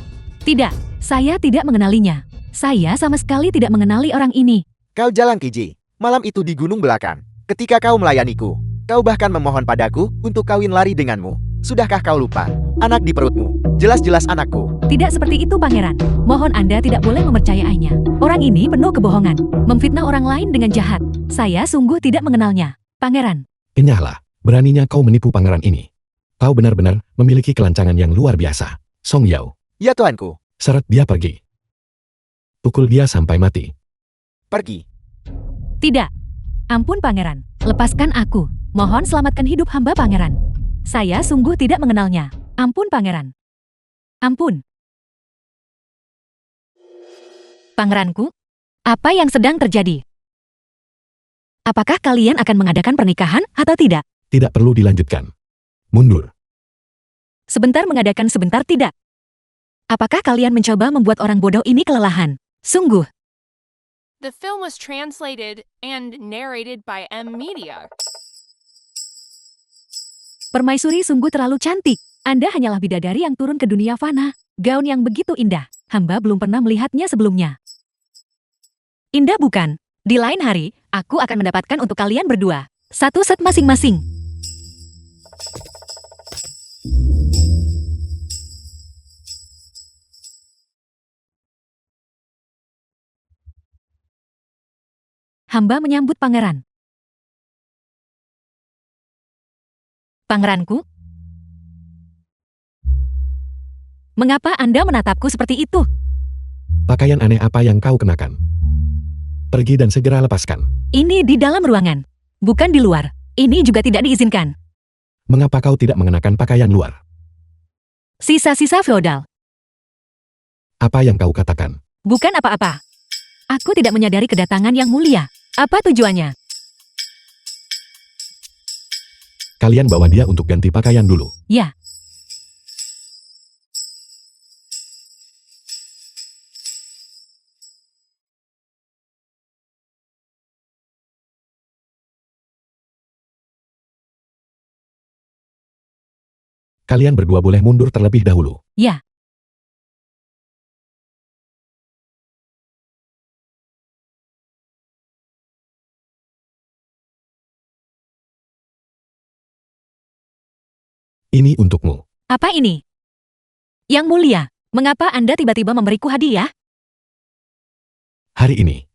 Tidak, saya tidak mengenalinya. Saya sama sekali tidak mengenali orang ini. Kau jalan KJ. Malam itu di gunung belakang. Ketika kau melayaniku, kau bahkan memohon padaku untuk kawin lari denganmu. Sudahkah kau lupa? Anak di perutmu. Jelas-jelas anakku. Tidak seperti itu, Pangeran. Mohon Anda tidak boleh mempercayainya. Orang ini penuh kebohongan. Memfitnah orang lain dengan jahat. Saya sungguh tidak mengenalnya. Pangeran. Enyahlah, beraninya kau menipu pangeran ini. Kau benar-benar memiliki kelancangan yang luar biasa. Song Yao. Ya tuanku. Seret dia pergi. Pukul dia sampai mati. Pergi. Tidak. Ampun, Pangeran. Lepaskan aku. Mohon selamatkan hidup hamba, Pangeran. Saya sungguh tidak mengenalnya. Ampun, Pangeran. Ampun. Pangeranku, apa yang sedang terjadi? Apakah kalian akan mengadakan pernikahan atau tidak? Tidak perlu dilanjutkan. Mundur. Sebentar mengadakan, sebentar tidak. Apakah kalian mencoba membuat orang bodoh ini kelelahan? Sungguh. The film was translated and narrated by M Media. Permaisuri sungguh terlalu cantik. Anda hanyalah bidadari yang turun ke dunia fana. Gaun yang begitu indah. Hamba belum pernah melihatnya sebelumnya. Indah bukan? Di lain hari, aku akan mendapatkan untuk kalian berdua. Satu set masing-masing. Hamba menyambut pangeran. Pangeranku? Mengapa Anda menatapku seperti itu? Pakaian aneh apa yang kau kenakan? Pergi dan segera lepaskan. Ini di dalam ruangan, bukan di luar. Ini juga tidak diizinkan. Mengapa kau tidak mengenakan pakaian luar? Sisa-sisa feodal. Apa yang kau katakan? Bukan apa-apa. Aku tidak menyadari kedatangan yang mulia. Apa tujuannya? Kalian bawa dia untuk ganti pakaian dulu. Ya. Kalian berdua boleh mundur terlebih dahulu. Ya. Ini untukmu. Apa ini? Yang mulia, mengapa Anda tiba-tiba memberiku hadiah? Hari ini,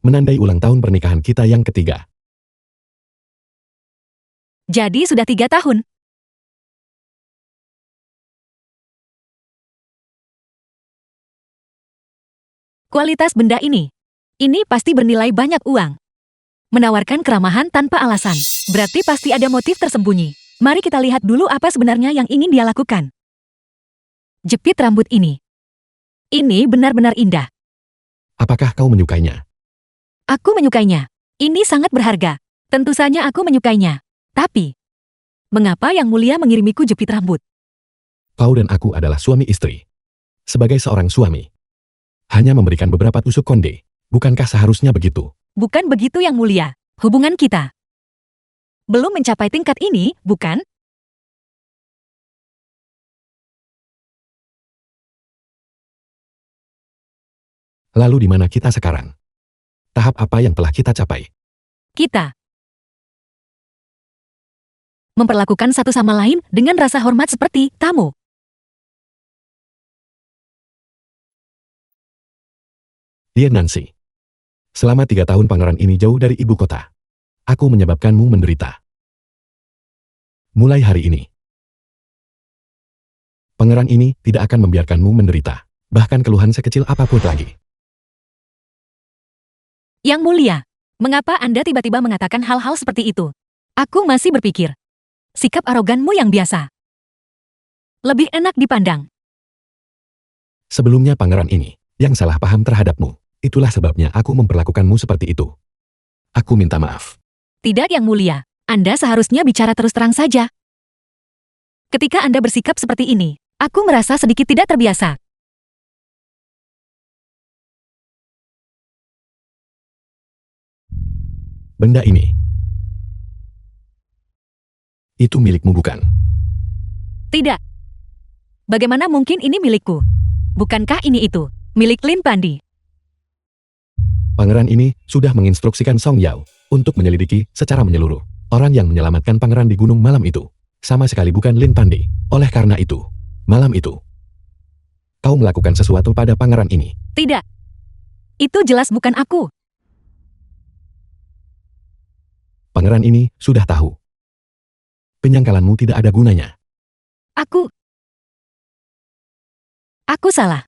menandai ulang tahun pernikahan kita yang ketiga. Jadi sudah 3 tahun. Kualitas benda ini pasti bernilai banyak uang. Menawarkan keramahan tanpa alasan, berarti pasti ada motif tersembunyi. Mari kita lihat dulu apa sebenarnya yang ingin dia lakukan. Jepit rambut ini benar-benar indah. Apakah kau menyukainya? Aku menyukainya. Ini sangat berharga. Tentu saja aku menyukainya. Tapi, mengapa Yang Mulia mengirimiku jepit rambut? Kau dan aku adalah suami istri. Sebagai seorang suami, hanya memberikan beberapa tusuk konde. Bukankah seharusnya begitu? Bukan begitu Yang Mulia. Hubungan kita belum mencapai tingkat ini, bukan? Lalu di mana kita sekarang? Tahap apa yang telah kita capai? Kita memperlakukan satu sama lain dengan rasa hormat seperti tamu. Dear Nancy, selama 3 tahun pangeran ini jauh dari ibu kota. Aku menyebabkanmu menderita. Mulai hari ini, pangeran ini tidak akan membiarkanmu menderita, bahkan keluhan sekecil apapun lagi. Yang Mulia, mengapa Anda tiba-tiba mengatakan hal-hal seperti itu? Aku masih berpikir, sikap aroganmu yang biasa lebih enak dipandang. Sebelumnya pangeran ini yang salah paham terhadapmu. Itulah sebabnya aku memperlakukanmu seperti itu. Aku minta maaf. Tidak Yang Mulia, Anda seharusnya bicara terus terang saja. Ketika Anda bersikap seperti ini, aku merasa sedikit tidak terbiasa. Benda ini, itu milikmu bukan? Tidak. Bagaimana mungkin ini milikku? Bukankah ini itu milik Lin Pandi? Pangeran ini sudah menginstruksikan Song Yao untuk menyelidiki secara menyeluruh orang yang menyelamatkan pangeran di gunung malam itu. Sama sekali bukan Lin Pandi. Oleh karena itu, malam itu, kau melakukan sesuatu pada pangeran ini. Tidak. Itu jelas bukan aku. Pangeran ini sudah tahu. Penyangkalanmu tidak ada gunanya. Aku salah.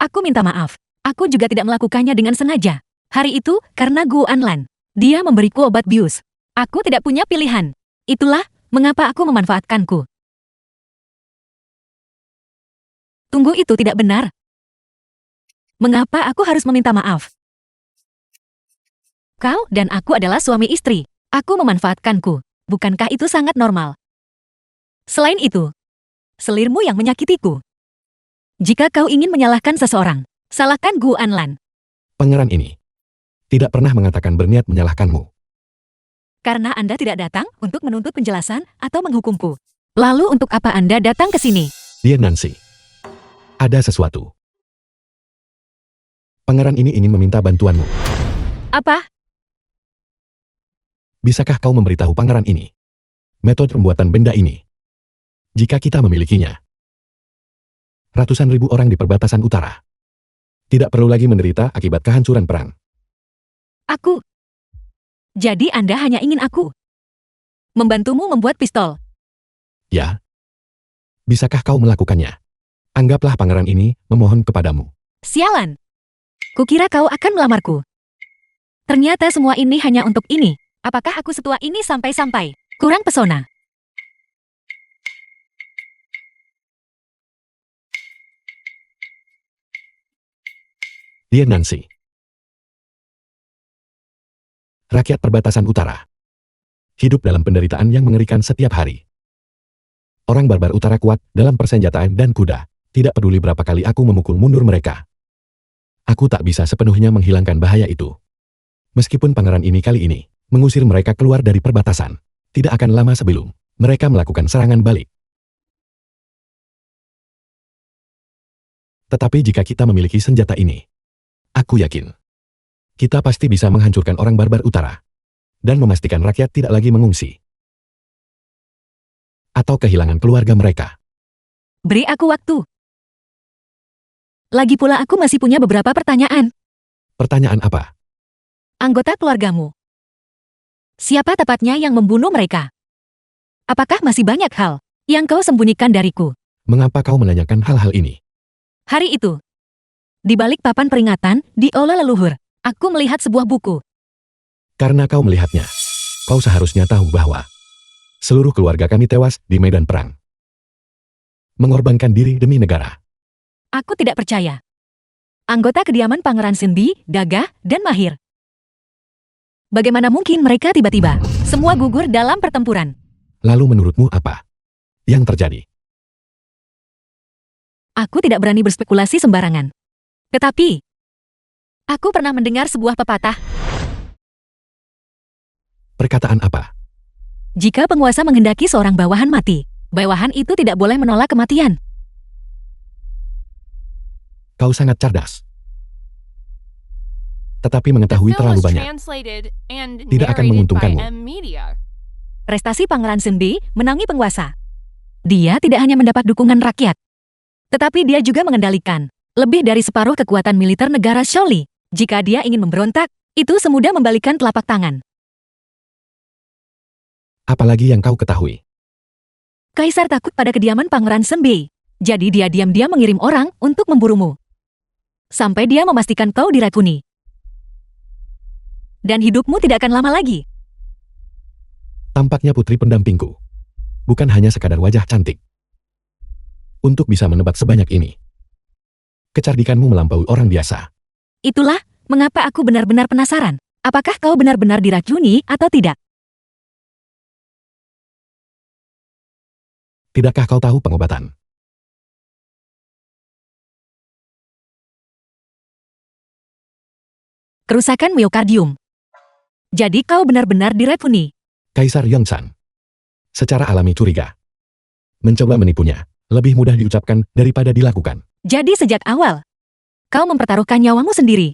Aku minta maaf. Aku juga tidak melakukannya dengan sengaja. Hari itu, karena Gu Anlan. Dia memberiku obat bius. Aku tidak punya pilihan. Itulah mengapa aku memanfaatkanku. Tunggu, itu tidak benar. Mengapa aku harus meminta maaf? Kau dan aku adalah suami istri. Aku memanfaatkanku. Bukankah itu sangat normal? Selain itu, selirmu yang menyakitiku. Jika kau ingin menyalahkan seseorang, salahkan Gu Anlan. Pangeran ini tidak pernah mengatakan berniat menyalahkanmu. Karena Anda tidak datang untuk menuntut penjelasan atau menghukumku. Lalu untuk apa Anda datang ke sini? Dear Nancy, ada sesuatu. Pangeran ini ingin meminta bantuanmu. Apa? Bisakah kau memberitahu pangeran ini metode pembuatan benda ini? Jika kita memilikinya, ratusan ribu orang di perbatasan utara tidak perlu lagi menderita akibat kehancuran perang. Aku. Jadi Anda hanya ingin aku membantumu membuat pistol. Ya. Bisakah kau melakukannya? Anggaplah pangeran ini memohon kepadamu. Sialan. Kukira kau akan melamarku. Ternyata semua ini hanya untuk ini. Apakah aku setua ini sampai-sampai kurang pesona? Dear Nancy, rakyat perbatasan utara hidup dalam penderitaan yang mengerikan setiap hari. Orang barbar utara kuat dalam persenjataan dan kuda. Tidak peduli berapa kali aku memukul mundur mereka. Aku tak bisa sepenuhnya menghilangkan bahaya itu. Meskipun pangeran ini kali ini mengusir mereka keluar dari perbatasan, tidak akan lama sebelum mereka melakukan serangan balik. Tetapi jika kita memiliki senjata ini, aku yakin kita pasti bisa menghancurkan orang barbar utara dan memastikan rakyat tidak lagi mengungsi. atau kehilangan keluarga mereka. Beri aku waktu. Lagi pula aku masih punya beberapa pertanyaan. Pertanyaan apa? Anggota keluargamu. Siapa tepatnya yang membunuh mereka? Apakah masih banyak hal yang kau sembunyikan dariku? Mengapa kau menanyakan hal-hal ini? Hari itu, di balik papan peringatan di aula leluhur, aku melihat sebuah buku. Karena kau melihatnya, kau seharusnya tahu bahwa seluruh keluarga kami tewas di medan perang. Mengorbankan diri demi negara. Aku tidak percaya. Anggota kediaman Pangeran Senbi, gagah, dan mahir. Bagaimana mungkin mereka tiba-tiba semua gugur dalam pertempuran? Lalu menurutmu apa yang terjadi? Aku tidak berani berspekulasi sembarangan. Tetapi, aku pernah mendengar sebuah pepatah. Perkataan apa? Jika penguasa menghendaki seorang bawahan mati, bawahan itu tidak boleh menolak kematian. Kau sangat cerdas. Tetapi The mengetahui film terlalu was banyak translated and tidak akan narrated by menguntungkanmu. M Media. Prestasi Pangeran Senbi menangi penguasa. Dia tidak hanya mendapat dukungan rakyat, tetapi dia juga mengendalikan lebih dari separuh kekuatan militer negara Shaoli. Jika dia ingin memberontak, itu semudah membalikan telapak tangan. Apalagi yang kau ketahui. Kaisar takut pada kediaman Pangeran Senbi, jadi dia diam-diam mengirim orang untuk memburumu. Sampai dia memastikan kau diracuni. Dan hidupmu tidak akan lama lagi. Tampaknya putri pendampingku bukan hanya sekadar wajah cantik. Untuk bisa menebak sebanyak ini, kecerdikanmu melampaui orang biasa. Itulah mengapa aku benar-benar penasaran. Apakah kau benar-benar diracuni atau tidak? Tidakkah kau tahu pengobatan? Kerusakan miokardium. Jadi kau benar-benar diracuni. Kaisar Yongsan secara alami curiga. Mencoba menipunya lebih mudah diucapkan daripada dilakukan. Jadi sejak awal, kau mempertaruhkan nyawamu sendiri.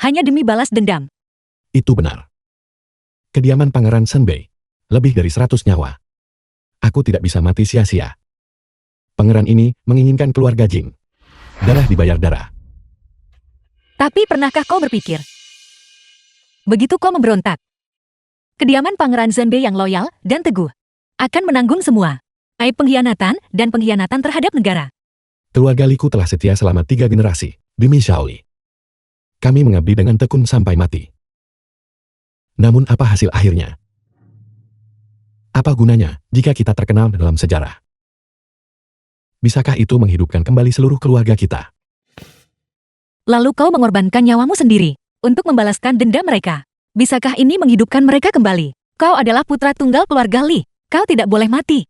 Hanya demi balas dendam. Itu benar. Kediaman Pangeran Senbei lebih dari 100 nyawa. Aku tidak bisa mati sia-sia. Pangeran ini menginginkan keluarga Jing. Darah dibayar darah. Tapi pernahkah kau berpikir? Begitu kau memberontak, kediaman Pangeran Senbei yang loyal dan teguh akan menanggung semua aib pengkhianatan dan pengkhianatan terhadap negara. Keluarga Liku telah setia selama 3 generasi demi Shaoli. Kami mengabdi dengan tekun sampai mati. Namun apa hasil akhirnya? Apa gunanya jika kita terkenal dalam sejarah? Bisakah itu menghidupkan kembali seluruh keluarga kita? Lalu kau mengorbankan nyawamu sendiri untuk membalaskan dendam mereka. Bisakah ini menghidupkan mereka kembali? Kau adalah putra tunggal keluarga Li. Kau tidak boleh mati.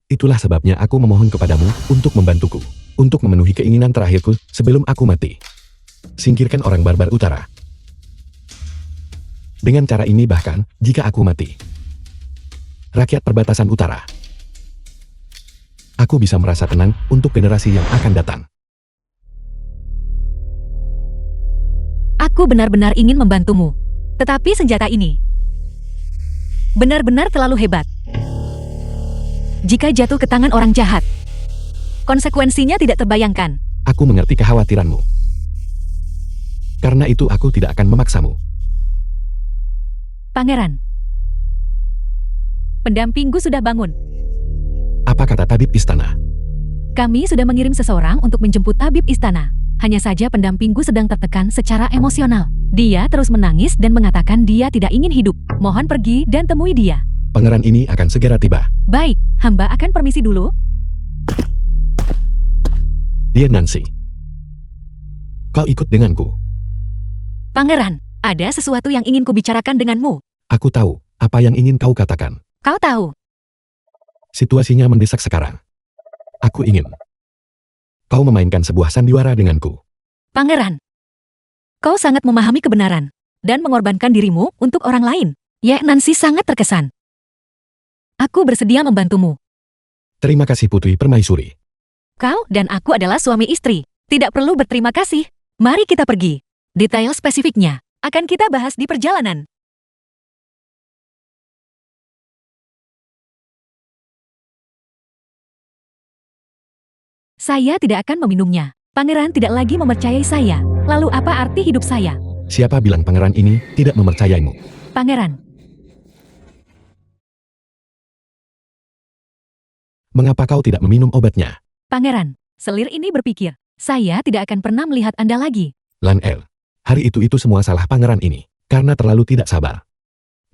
Itulah sebabnya aku memohon kepadamu untuk membantuku, untuk memenuhi keinginan terakhirku sebelum aku mati. Singkirkan orang barbar utara. Dengan cara ini bahkan, jika aku mati, rakyat perbatasan utara, aku bisa merasa tenang untuk generasi yang akan datang. Aku benar-benar ingin membantumu. Tetapi senjata ini benar-benar terlalu hebat. Jika jatuh ke tangan orang jahat, konsekuensinya tidak terbayangkan. Aku mengerti kekhawatiranmu. Karena itu aku tidak akan memaksamu. Pangeran, pendampingku sudah bangun. Apa kata tabib istana? Kami sudah mengirim seseorang untuk menjemput tabib istana. Hanya saja pendampingku sedang tertekan secara emosional. Dia terus menangis dan mengatakan dia tidak ingin hidup. Mohon pergi dan temui dia. Pangeran ini akan segera tiba. Baik, hamba akan permisi dulu. Dia Nancy. Kau ikut denganku. Pangeran, ada sesuatu yang ingin kubicarakan denganmu. Aku tahu apa yang ingin kau katakan. Kau tahu, Situasinya mendesak sekarang. Aku ingin kau memainkan sebuah sandiwara denganku. Pangeran. Kau sangat memahami kebenaran dan mengorbankan dirimu untuk orang lain. Ya, Nancy sangat terkesan. Aku bersedia membantumu. Terima kasih Putri Permaisuri. Kau dan aku adalah suami istri. Tidak perlu berterima kasih. Mari kita pergi. Detail spesifiknya akan kita bahas di perjalanan. Saya tidak akan meminumnya. Pangeran tidak lagi mempercayai saya. Lalu apa arti hidup saya? Siapa bilang pangeran ini tidak mempercayaimu? Pangeran, Mengapa kau tidak meminum obatnya? Pangeran, selir ini berpikir, saya tidak akan pernah melihat Anda lagi. Lan El, hari itu semua salah pangeran ini, karena terlalu tidak sabar.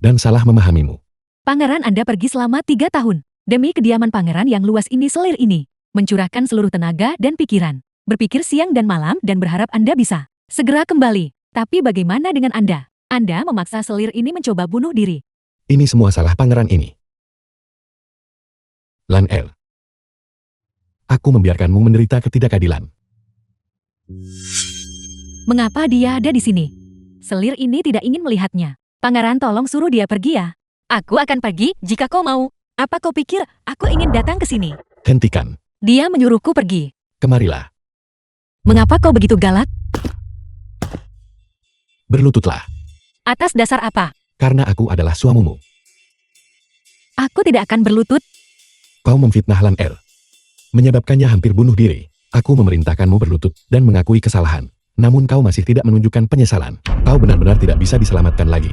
Dan salah memahamimu. Pangeran Anda pergi selama 3 tahun. Demi kediaman pangeran yang luas ini, selir ini mencurahkan seluruh tenaga dan pikiran. Berpikir siang dan malam dan berharap Anda bisa segera kembali. Tapi bagaimana dengan Anda? Anda memaksa selir ini mencoba bunuh diri. Ini semua salah pangeran ini. Lan El, aku membiarkanmu menderita ketidakadilan. Mengapa dia ada di sini? Selir ini tidak ingin melihatnya. Pangeran, tolong suruh dia pergi ya. Aku akan pergi jika kau mau. Apa kau pikir aku ingin datang ke sini? Hentikan. Dia menyuruhku pergi. Kemarilah. Mengapa kau begitu galak? Berlututlah. Atas dasar apa? Karena aku adalah suamimu. Aku tidak akan berlutut. Kau memfitnah Lan El. Menyebabkannya hampir bunuh diri. Aku memerintahkanmu berlutut dan mengakui kesalahan. Namun kau masih tidak menunjukkan penyesalan. Kau benar-benar tidak bisa diselamatkan lagi.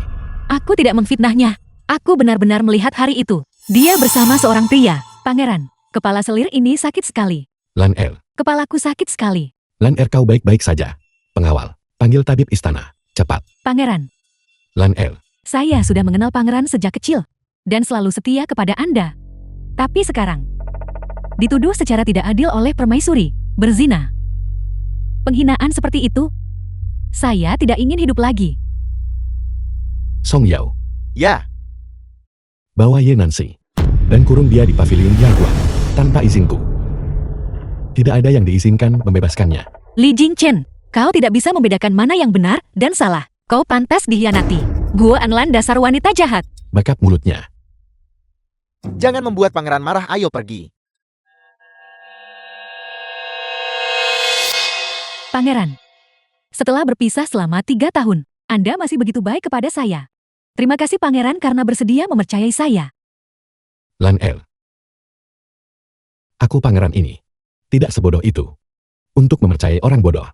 Aku tidak memfitnahnya. Aku benar-benar melihat hari itu. Dia bersama seorang pria. Pangeran, kepala selir ini sakit sekali. Lan El. Kepalaku sakit sekali. Lan El, kau baik-baik saja. Pengawal, panggil tabib istana. Cepat. Pangeran, Lan El. saya sudah mengenal pangeran sejak kecil. Dan selalu setia kepada Anda. Tapi sekarang, dituduh secara tidak adil oleh permaisuri, berzina. Penghinaan seperti itu, saya tidak ingin hidup lagi. Song Yao. Ya, Bawa Ye Nancy. Dan kurung dia di pavilion Yaguan. Tanpa izinku. Tidak ada yang diizinkan membebaskannya. Li Jingchen, kau tidak bisa membedakan mana yang benar dan salah. Kau pantas dihianati. Gua Anlan, dasar wanita jahat. Bakap mulutnya. jangan membuat pangeran marah, ayo pergi. Pangeran, setelah berpisah selama 3 tahun, Anda masih begitu baik kepada saya. Terima kasih Pangeran karena bersedia mempercayai saya. Lan El. Aku pangeran ini. Tidak sebodoh itu. Untuk mempercayai orang bodoh.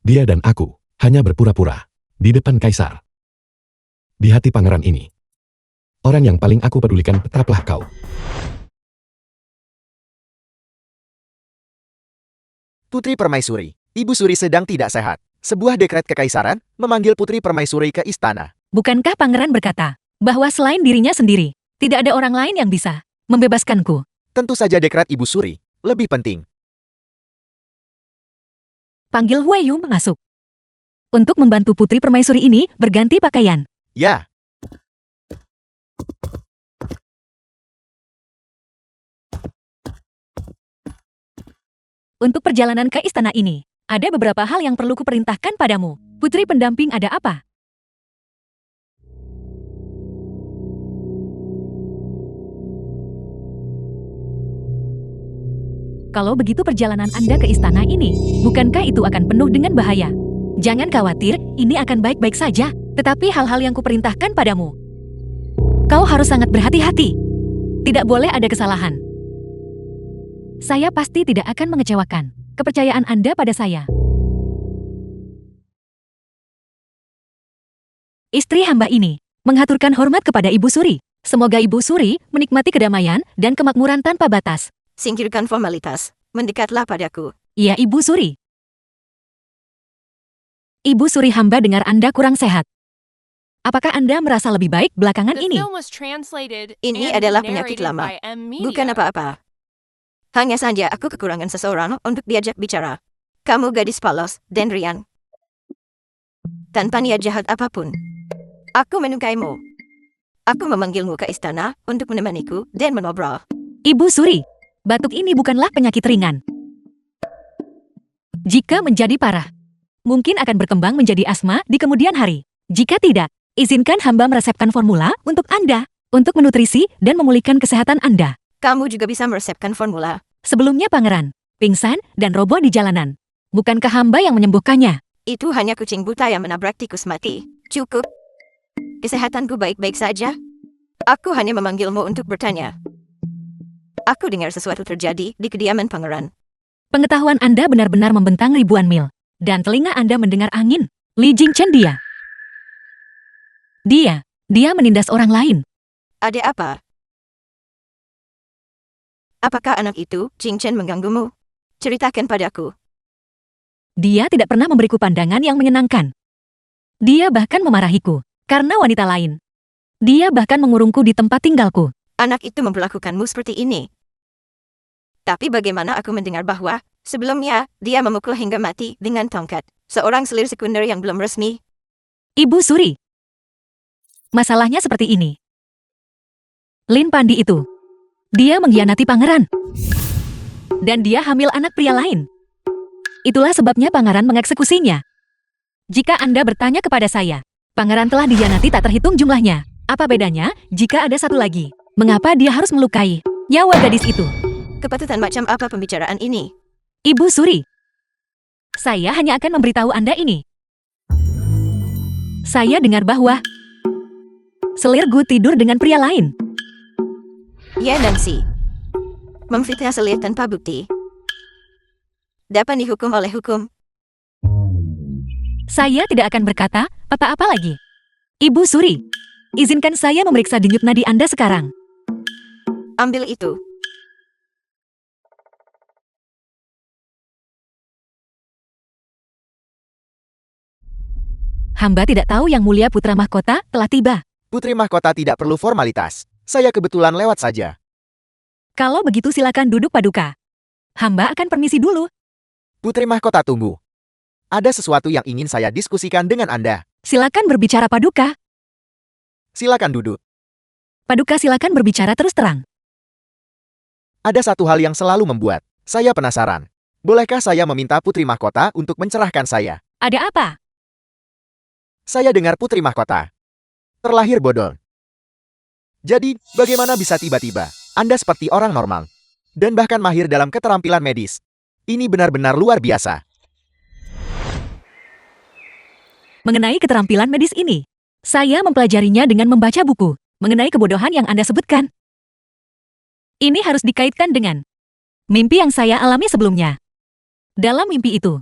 Dia dan aku hanya berpura-pura. Di depan kaisar. Di hati pangeran ini. Orang yang paling aku pedulikan tetaplah kau. Putri Permaisuri, Ibu Suri sedang tidak sehat. Sebuah dekret kekaisaran memanggil Putri Permaisuri ke istana. Bukankah Pangeran berkata bahwa selain dirinya sendiri, tidak ada orang lain yang bisa membebaskanku? Tentu saja dekret Ibu Suri lebih penting. Panggil Hui Yu masuk. Untuk membantu Putri Permaisuri ini berganti pakaian. Ya, Untuk perjalanan ke istana ini, ada beberapa hal yang perlu kuperintahkan padamu. Putri pendamping ada apa? Kalau begitu perjalanan Anda ke istana ini, bukankah itu akan penuh dengan bahaya? Jangan khawatir, ini akan baik-baik saja. Tetapi hal-hal yang kuperintahkan padamu, kau harus sangat berhati-hati. Tidak boleh ada kesalahan. Saya pasti tidak akan mengecewakan kepercayaan Anda pada saya. Istri hamba ini menghaturkan hormat kepada Ibu Suri. Semoga Ibu Suri menikmati kedamaian dan kemakmuran tanpa batas. Singkirkan formalitas. Mendekatlah padaku. Ya, Ibu Suri. Ibu Suri, hamba dengar Anda kurang sehat. Apakah Anda merasa lebih baik belakangan The ini? film was translated Ini and adalah penyakit narrated lama. by M. Bukan Media. apa-apa. Hanya saja aku kekurangan seseorang untuk diajak bicara. Kamu gadis polos dan riang. Tanpa niat jahat apapun. Aku menyukaimu. Aku memanggilmu ke istana untuk menemaniku dan mengobrol. Ibu Suri, batuk ini bukanlah penyakit ringan. Jika menjadi parah, mungkin akan berkembang menjadi asma di kemudian hari. Jika tidak, izinkan hamba meresepkan formula untuk Anda, untuk menutrisi dan memulihkan kesehatan Anda. Kamu juga bisa meresepkan formula. Sebelumnya Pangeran, pingsan dan roboh di jalanan. Bukankah hamba yang menyembuhkannya? Itu hanya kucing buta yang menabrak tikus mati. Cukup. Kesehatanku baik-baik saja. Aku hanya memanggilmu untuk bertanya. Aku dengar sesuatu terjadi di kediaman pangeran. Pengetahuan Anda benar-benar membentang ribuan mil. Dan telinga Anda mendengar angin. Li Jingchen dia. Dia menindas orang lain. Ada apa? Apakah anak itu, Jingchen, mengganggumu? Ceritakan padaku. Dia tidak pernah memberiku pandangan yang menyenangkan. Dia bahkan memarahiku karena wanita lain. Dia bahkan mengurungku di tempat tinggalku. Anak itu memperlakukanmu seperti ini. Tapi bagaimana aku mendengar bahwa, sebelumnya, dia memukul hingga mati dengan tongkat. Seorang selir sekunder yang belum resmi. Ibu Suri. Masalahnya seperti ini. Lin Pandi itu. Dia mengkhianati pangeran. Dan dia hamil anak pria lain. Itulah sebabnya pangeran mengeksekusinya. Jika Anda bertanya kepada saya, pangeran telah dikhianati tak terhitung jumlahnya. Apa bedanya jika ada satu lagi? Mengapa dia harus melukai nyawa gadis itu? Kepatutan macam apa pembicaraan ini? Ibu Suri, saya hanya akan memberitahu Anda ini. Saya dengar bahwa selir Gu tidur dengan pria lain. Ya, Nancy. Memfitnah selir tanpa bukti dapat dihukum oleh hukum. Saya tidak akan berkata apa-apa lagi. Ibu Suri, izinkan saya memeriksa denyut nadi Anda sekarang. Ambil itu. Hamba tidak tahu Yang Mulia Putra Mahkota telah tiba. Putri Mahkota tidak perlu formalitas. Saya kebetulan lewat saja. Kalau begitu silakan duduk Paduka. Hamba akan permisi dulu. Putri Mahkota tunggu. Ada sesuatu yang ingin saya diskusikan dengan Anda. Silakan berbicara Paduka. Silakan duduk. Paduka silakan berbicara terus terang. Ada satu hal yang selalu membuat saya penasaran. Bolehkah saya meminta Putri Mahkota untuk mencerahkan saya? Ada apa? Saya dengar Putri Mahkota terlahir bodol. Jadi, bagaimana bisa tiba-tiba Anda seperti orang normal dan bahkan mahir dalam keterampilan medis? Ini benar-benar luar biasa. Mengenai keterampilan medis ini, saya mempelajarinya dengan membaca buku mengenai kebodohan yang Anda sebutkan. Ini harus dikaitkan dengan mimpi yang saya alami sebelumnya. Dalam mimpi itu,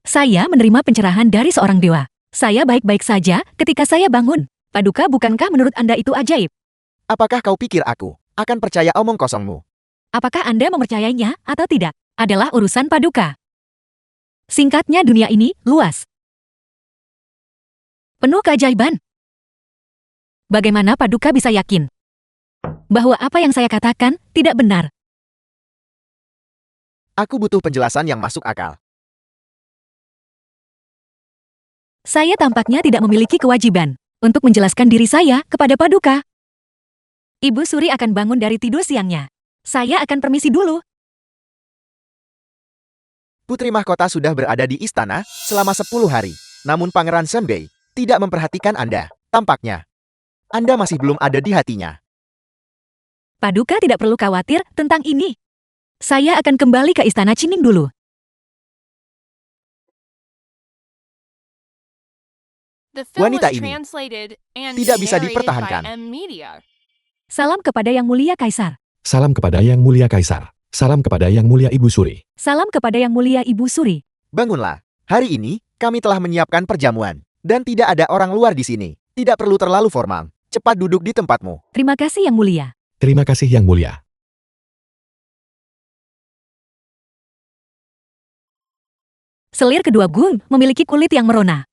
saya menerima pencerahan dari seorang dewa. Saya baik-baik saja ketika saya bangun. Paduka, bukankah menurut Anda itu ajaib? Apakah kau pikir aku akan percaya omong kosongmu? Apakah Anda mempercayainya atau tidak? Adalah urusan Paduka. Singkatnya, dunia ini luas. Penuh keajaiban. Bagaimana Paduka bisa yakin bahwa apa yang saya katakan tidak benar? Aku butuh penjelasan yang masuk akal. Saya tampaknya tidak memiliki kewajiban untuk menjelaskan diri saya kepada Paduka. Ibu Suri akan bangun dari tidur siangnya. Saya akan permisi dulu. Putri Mahkota sudah berada di istana selama 10 hari. Namun Pangeran Senbei tidak memperhatikan Anda. Tampaknya Anda masih belum ada di hatinya. Paduka tidak perlu khawatir tentang ini. Saya akan kembali ke istana Qingning dulu. The film Wanita was ini translated and tidak bisa narrated dipertahankan. by M-Media. Salam kepada Yang Mulia Kaisar. Salam kepada Yang Mulia Kaisar. Salam kepada Yang Mulia Ibu Suri. Salam kepada Yang Mulia Ibu Suri. Bangunlah. Hari ini kami telah menyiapkan perjamuan dan tidak ada orang luar di sini. Tidak perlu terlalu formal. Cepat duduk di tempatmu. Terima kasih Yang Mulia. Terima kasih Yang Mulia. Selir kedua Gung memiliki kulit yang merona.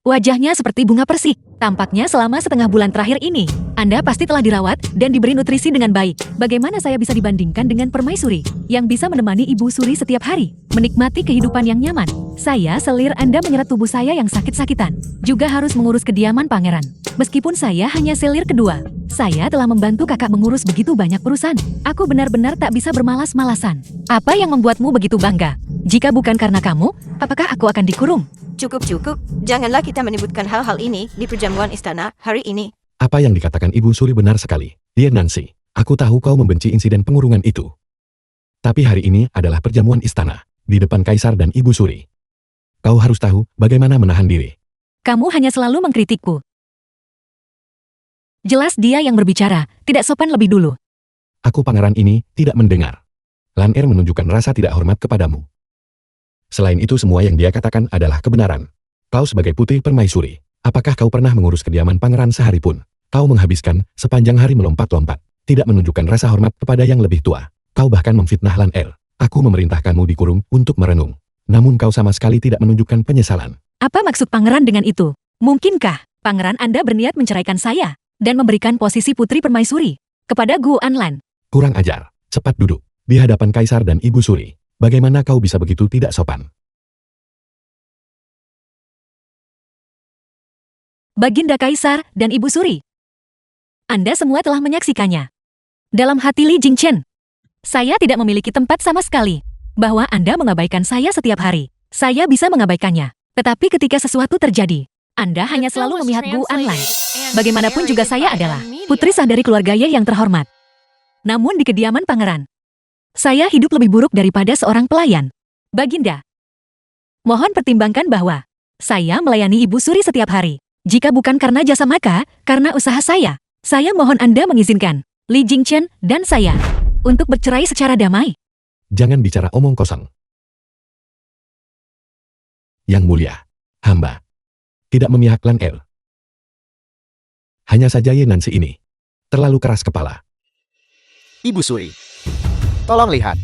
Wajahnya seperti bunga persik. Tampaknya selama setengah bulan terakhir ini, Anda pasti telah dirawat dan diberi nutrisi dengan baik. Bagaimana saya bisa dibandingkan dengan permaisuri yang bisa menemani Ibu Suri setiap hari, menikmati kehidupan yang nyaman? Saya, selir Anda menyeret tubuh saya yang sakit-sakitan. Juga harus mengurus kediaman pangeran. Meskipun saya hanya selir kedua, saya telah membantu kakak mengurus begitu banyak urusan. Aku benar-benar tak bisa bermalas-malasan. Apa yang membuatmu begitu bangga? Jika bukan karena kamu, apakah aku akan dikurung? Cukup. Janganlah kita menyebutkan hal-hal ini di perjamuan istana hari ini. Apa yang dikatakan Ibu Suri benar sekali. Dear Nancy, aku tahu kau membenci insiden pengurungan itu. Tapi hari ini adalah perjamuan istana, di depan Kaisar dan Ibu Suri. Kau harus tahu bagaimana menahan diri. Kamu hanya selalu mengkritikku. Jelas dia yang berbicara, tidak sopan lebih dulu. Aku pangeran ini tidak mendengar. Lan Er menunjukkan rasa tidak hormat kepadamu. Selain itu semua yang dia katakan adalah kebenaran. Kau sebagai putri permaisuri, apakah kau pernah mengurus kediaman pangeran sehari pun? Kau menghabiskan sepanjang hari melompat-lompat, tidak menunjukkan rasa hormat kepada yang lebih tua. Kau bahkan memfitnah Lan Er. Aku memerintahkanmu dikurung untuk merenung. Namun kau sama sekali tidak menunjukkan penyesalan. Apa maksud pangeran dengan itu? Mungkinkah pangeran Anda berniat menceraikan saya dan memberikan posisi putri permaisuri kepada Gu Anlan? Kurang ajar. Cepat duduk di hadapan kaisar dan ibu suri. Bagaimana kau bisa begitu tidak sopan? Baginda Kaisar dan Ibu Suri, Anda semua telah menyaksikannya. Dalam hati Li Jingchen, saya tidak memiliki tempat sama sekali. Bahwa Anda mengabaikan saya setiap hari, saya bisa mengabaikannya. Tetapi ketika sesuatu terjadi, Anda hanya selalu memihak Gu Anlan. Bagaimanapun juga saya adalah putri sah dari keluarga Ye yang terhormat. Namun di kediaman pangeran, saya hidup lebih buruk daripada seorang pelayan. Baginda, mohon pertimbangkan bahwa saya melayani Ibu Suri setiap hari. Jika bukan karena jasa maka, karena usaha saya mohon Anda mengizinkan Li Jingchen dan saya untuk bercerai secara damai. Jangan bicara omong kosong. Yang mulia, hamba tidak memihak Lan Er. Hanya saja Ye Nancy ini terlalu keras kepala. Ibu Suri, tolong lihat.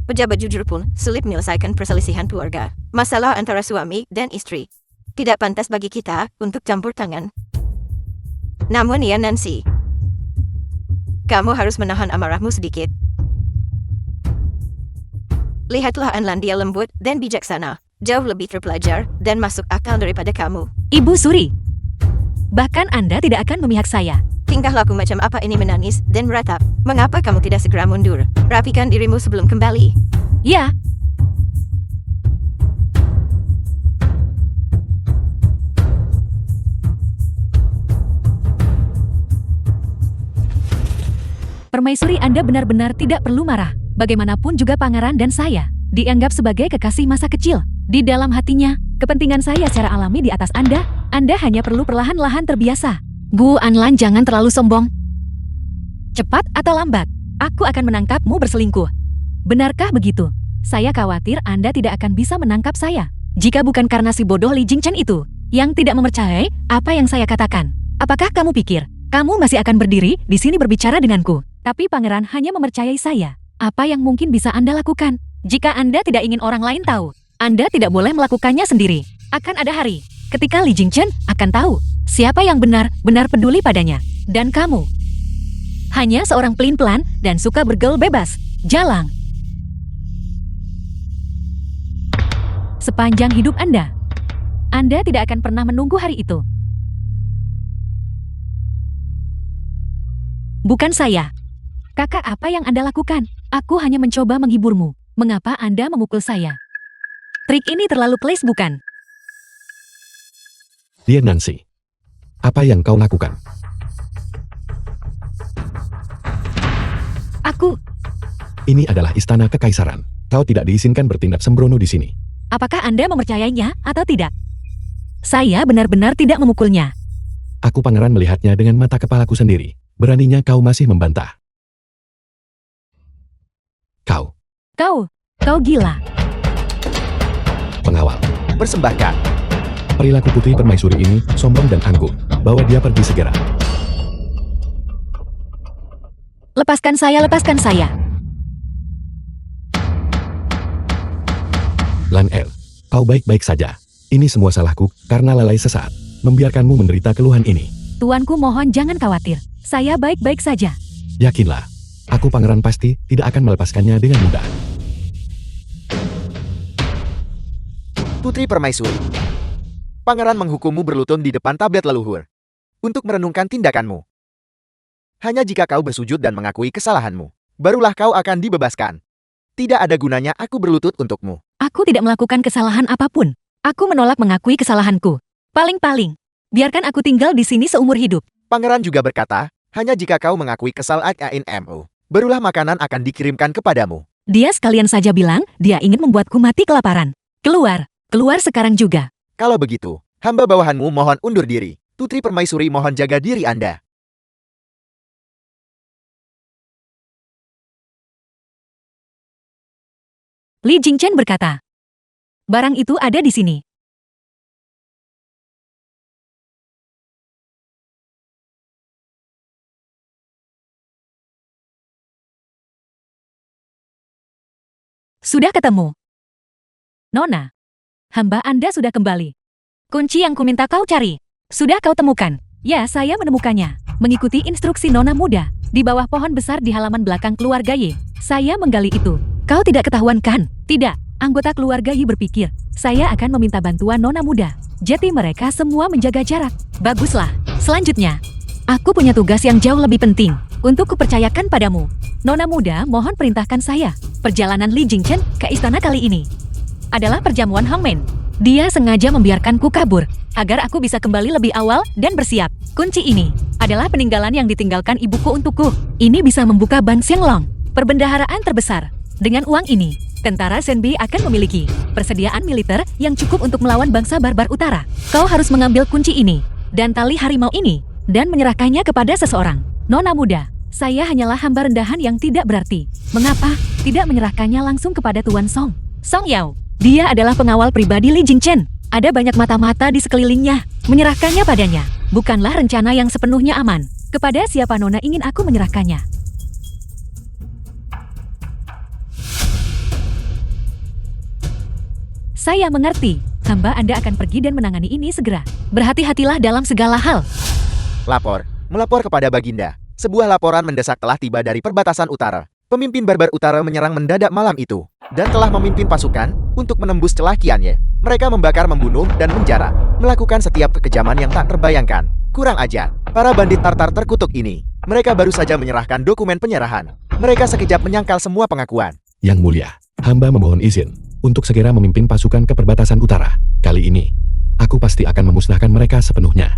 Pejabat jujur pun sulit menyelesaikan perselisihan keluarga. Masalah antara suami dan istri. Tidak pantas bagi kita untuk campur tangan. Namun ya Nancy, kamu harus menahan amarahmu sedikit. Lihatlah Anlan, dia lembut dan bijaksana. Jauh lebih terpelajar dan masuk akal daripada kamu. Ibu Suri, bahkan Anda tidak akan memihak saya. Tingkah laku macam apa ini menangis dan meratap. Mengapa kamu tidak segera mundur? Rapikan dirimu sebelum kembali. Ya. Permaisuri, Anda benar-benar tidak perlu marah. Bagaimanapun juga pangeran dan saya dianggap sebagai kekasih masa kecil. Di dalam hatinya, kepentingan saya secara alami di atas Anda. Anda hanya perlu perlahan-lahan terbiasa. Gu Anlan, jangan terlalu sombong. Cepat atau lambat, aku akan menangkapmu berselingkuh. Benarkah begitu? Saya khawatir Anda tidak akan bisa menangkap saya. Jika bukan karena si bodoh Li Jingchen itu, yang tidak mempercayai apa yang saya katakan. Apakah kamu pikir, kamu masih akan berdiri di sini berbicara denganku? Tapi pangeran hanya mempercayai saya. Apa yang mungkin bisa Anda lakukan? Jika Anda tidak ingin orang lain tahu, Anda tidak boleh melakukannya sendiri. Akan ada hari ketika Li Jingchen akan tahu siapa yang benar-benar peduli padanya. Dan kamu hanya seorang pelin-pelan dan suka bergaul bebas. Jalang. Sepanjang hidup Anda tidak akan pernah menunggu hari itu. Bukan saya. Kakak, apa yang Anda lakukan? Aku hanya mencoba menghiburmu. Mengapa Anda memukul saya? Trik ini terlalu kelis, bukan? Ye Nancy, apa yang kau lakukan? Ini adalah istana kekaisaran. Kau tidak diizinkan bertindak sembrono di sini. Apakah Anda mempercayainya atau tidak? Saya benar-benar tidak memukulnya. Aku pangeran melihatnya dengan mata kepalaku sendiri. Beraninya kau masih membantah. Kau gila. Pengawal, Persembahkan. perilaku putri permaisuri ini sombong dan angkuh. Bawa dia pergi segera. Lepaskan saya. Lan Er, kau baik-baik saja. Ini semua salahku karena lalai sesaat. Membiarkanmu menderita keluhan ini. Tuanku, mohon jangan khawatir. Saya baik-baik saja. Yakinlah, aku pangeran pasti tidak akan melepaskannya dengan mudah. Putri Permaisuri. Pangeran menghukummu berlutut di depan tablet leluhur. Untuk merenungkan tindakanmu. Hanya jika kau bersujud dan mengakui kesalahanmu, barulah kau akan dibebaskan. Tidak ada gunanya aku berlutut untukmu. Aku tidak melakukan kesalahan apapun. Aku menolak mengakui kesalahanku. Paling-paling, biarkan aku tinggal di sini seumur hidup. Pangeran juga berkata, hanya jika kau mengakui kesalahanmu, barulah makanan akan dikirimkan kepadamu. Dia sekalian saja bilang, dia ingin membuatku mati kelaparan. Keluar sekarang juga. Kalau begitu, hamba bawahanmu mohon undur diri. Putri Permaisuri mohon jaga diri Anda. Li Jingchen berkata. Barang itu ada di sini. Sudah ketemu. Nona, hamba Anda sudah kembali. Kunci yang kuminta kau cari. Sudah kau temukan? Ya, saya menemukannya. Mengikuti instruksi Nona muda. Di bawah pohon besar di halaman belakang keluarga Y. Saya menggali itu. Kau tidak ketahuan kan? Tidak. Anggota keluarga Y berpikir, saya akan meminta bantuan Nona muda. Jadi mereka semua menjaga jarak. Baguslah. Selanjutnya, aku punya tugas yang jauh lebih penting. Untuk kupercayakan padamu. Nona muda, mohon perintahkan saya. Perjalanan Li Jingchen ke istana kali ini adalah perjamuan hangmen. Dia sengaja membiarkanku kabur, agar aku bisa kembali lebih awal dan bersiap. Kunci ini adalah peninggalan yang ditinggalkan ibuku untukku. Ini bisa membuka Ban Xianglong, perbendaharaan terbesar. Dengan uang ini, tentara Shenbi akan memiliki persediaan militer yang cukup untuk melawan bangsa barbar utara. Kau harus mengambil kunci ini, dan tali harimau ini, dan menyerahkannya kepada seseorang. Nona muda, saya hanyalah hamba rendahan yang tidak berarti. Mengapa tidak menyerahkannya langsung kepada Tuan Song? Song Yao, dia adalah pengawal pribadi Li Jingchen. Ada banyak mata-mata di sekelilingnya. Menyerahkannya padanya bukanlah rencana yang sepenuhnya aman. Kepada siapa Nona ingin aku menyerahkannya? Saya mengerti. Hamba Anda akan pergi dan menangani ini segera. Berhati-hatilah dalam segala hal. Melapor kepada Baginda. Sebuah laporan mendesak telah tiba dari perbatasan utara. Pemimpin barbar utara menyerang mendadak malam itu, dan telah memimpin pasukan untuk menembus celah Qianye. Mereka membakar, membunuh, dan menjara, melakukan setiap kekejaman yang tak terbayangkan. Kurang ajar, para bandit Tartar terkutuk ini. Mereka baru saja menyerahkan dokumen penyerahan. Mereka sekejap menyangkal semua pengakuan. Yang mulia, hamba memohon izin untuk segera memimpin pasukan ke perbatasan utara. Kali ini, aku pasti akan memusnahkan mereka sepenuhnya.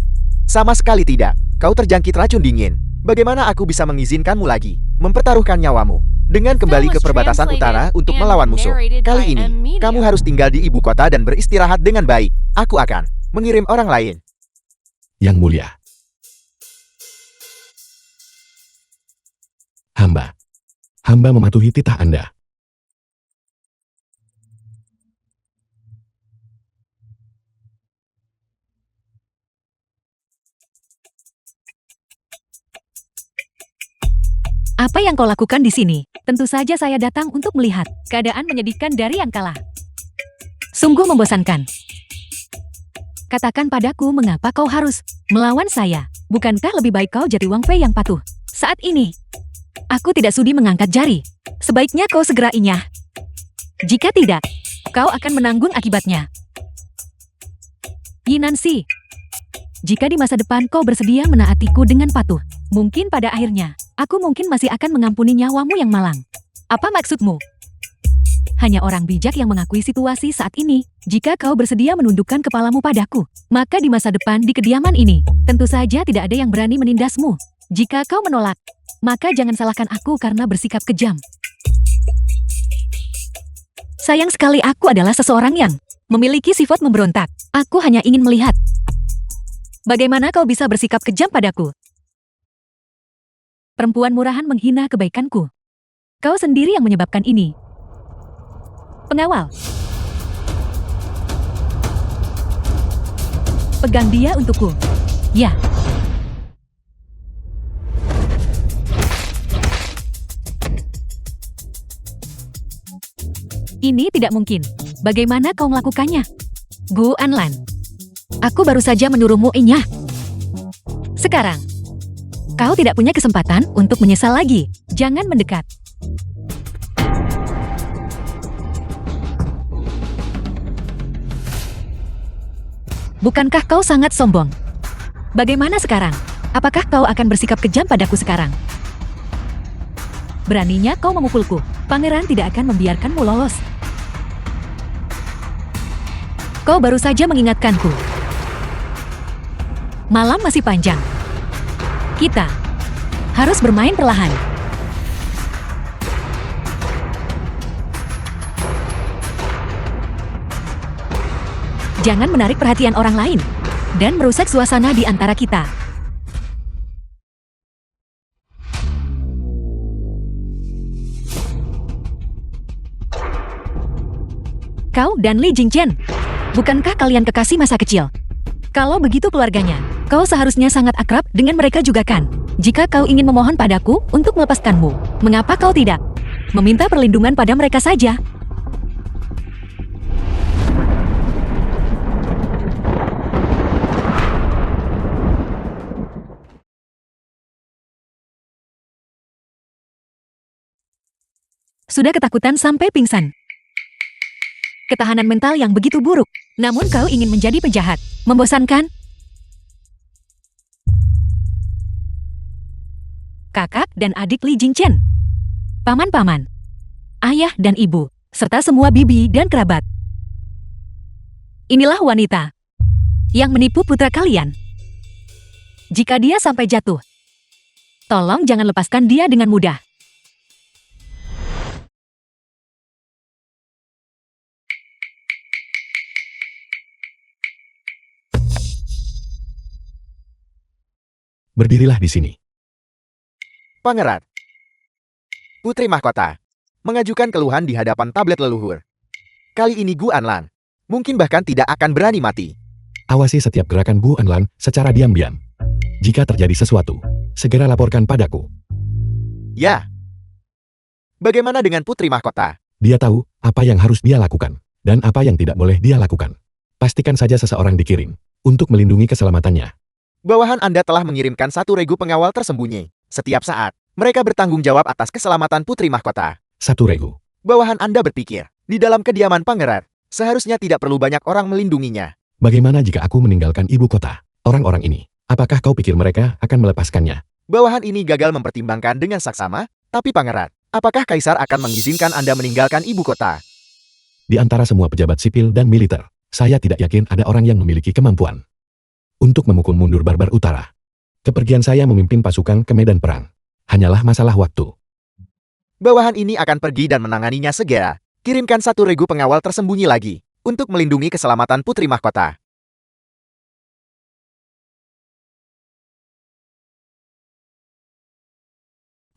Sama sekali tidak. Kau terjangkit racun dingin. Bagaimana aku bisa mengizinkanmu lagi mempertaruhkan nyawamu dengan kembali ke perbatasan utara untuk melawan musuh? Kali ini, kamu harus tinggal di ibu kota dan beristirahat dengan baik. Aku akan mengirim orang lain. Yang mulia, hamba mematuhi titah Anda. Apa yang kau lakukan di sini? Tentu saja saya datang untuk melihat keadaan menyedihkan dari yang kalah. Sungguh membosankan. Katakan padaku mengapa kau harus melawan saya? Bukankah lebih baik kau jadi Wang Fei yang patuh? Saat ini, aku tidak sudi mengangkat jari. Sebaiknya kau segera inyah. Jika tidak, kau akan menanggung akibatnya. Yi Nancy, jika di masa depan kau bersedia menaatiku dengan patuh, mungkin pada akhirnya, aku mungkin masih akan mengampuni nyawamu yang malang. Apa maksudmu? Hanya orang bijak yang mengakui situasi saat ini. Jika kau bersedia menundukkan kepalamu padaku, maka di masa depan di kediaman ini, tentu saja tidak ada yang berani menindasmu. Jika kau menolak, maka jangan salahkan aku karena bersikap kejam. Sayang sekali aku adalah seseorang yang memiliki sifat memberontak. Aku hanya ingin melihat bagaimana kau bisa bersikap kejam padaku. Perempuan murahan menghina kebaikanku. Kau sendiri yang menyebabkan ini. Pengawal. Pegang dia untukku. Ya. Ini tidak mungkin. Bagaimana kau melakukannya? Gu Anlan. Aku baru saja menyuruhmu inyah. Sekarang, kau tidak punya kesempatan untuk menyesal lagi. Jangan mendekat. Bukankah kau sangat sombong? Bagaimana sekarang? Apakah kau akan bersikap kejam padaku sekarang? Beraninya kau memukulku. Pangeran tidak akan membiarkanmu lolos. Kau baru saja mengingatkanku. Malam masih panjang. Kita harus bermain perlahan. Jangan menarik perhatian orang lain dan merusak suasana di antara kita. Kau dan Li Jingchen. Bukankah kalian kekasih masa kecil? Kalau begitu keluarganya, kau seharusnya sangat akrab dengan mereka juga kan? Jika kau ingin memohon padaku untuk melepaskanmu, mengapa kau tidak meminta perlindungan pada mereka saja? Sudah ketakutan sampai pingsan. Ketahanan mental yang begitu buruk. Namun kau ingin menjadi penjahat. Membosankan? Kakak dan adik Li Jingchen. Paman-paman. Ayah dan ibu. Serta semua bibi dan kerabat. Inilah wanita yang menipu putra kalian. Jika dia sampai jatuh, tolong jangan lepaskan dia dengan mudah. Berdirilah di sini. Pangeran. Putri Mahkota. Mengajukan keluhan di hadapan tablet leluhur. Kali ini Gu Anlan. Mungkin bahkan tidak akan berani mati. Awasi setiap gerakan Gu Anlan secara diam-diam. Jika terjadi sesuatu, segera laporkan padaku. Ya. Bagaimana dengan Putri Mahkota? Dia tahu apa yang harus dia lakukan, dan apa yang tidak boleh dia lakukan. Pastikan saja seseorang dikirim, untuk melindungi keselamatannya. Bawahan Anda telah mengirimkan satu regu pengawal tersembunyi. Setiap saat, mereka bertanggung jawab atas keselamatan Putri Mahkota. Satu regu. Bawahan Anda berpikir, di dalam kediaman pangeran, seharusnya tidak perlu banyak orang melindunginya. Bagaimana jika aku meninggalkan ibu kota? Orang-orang ini, apakah kau pikir mereka akan melepaskannya? Bawahan ini gagal mempertimbangkan dengan saksama, tapi pangeran, apakah Kaisar akan mengizinkan Anda meninggalkan ibu kota? Di antara semua pejabat sipil dan militer, saya tidak yakin ada orang yang memiliki kemampuan untuk memukul mundur barbar utara. Kepergian saya memimpin pasukan ke medan perang hanyalah masalah waktu. Bawahan ini akan pergi dan menanganinya segera. Kirimkan satu regu pengawal tersembunyi lagi, untuk melindungi keselamatan Putri Mahkota.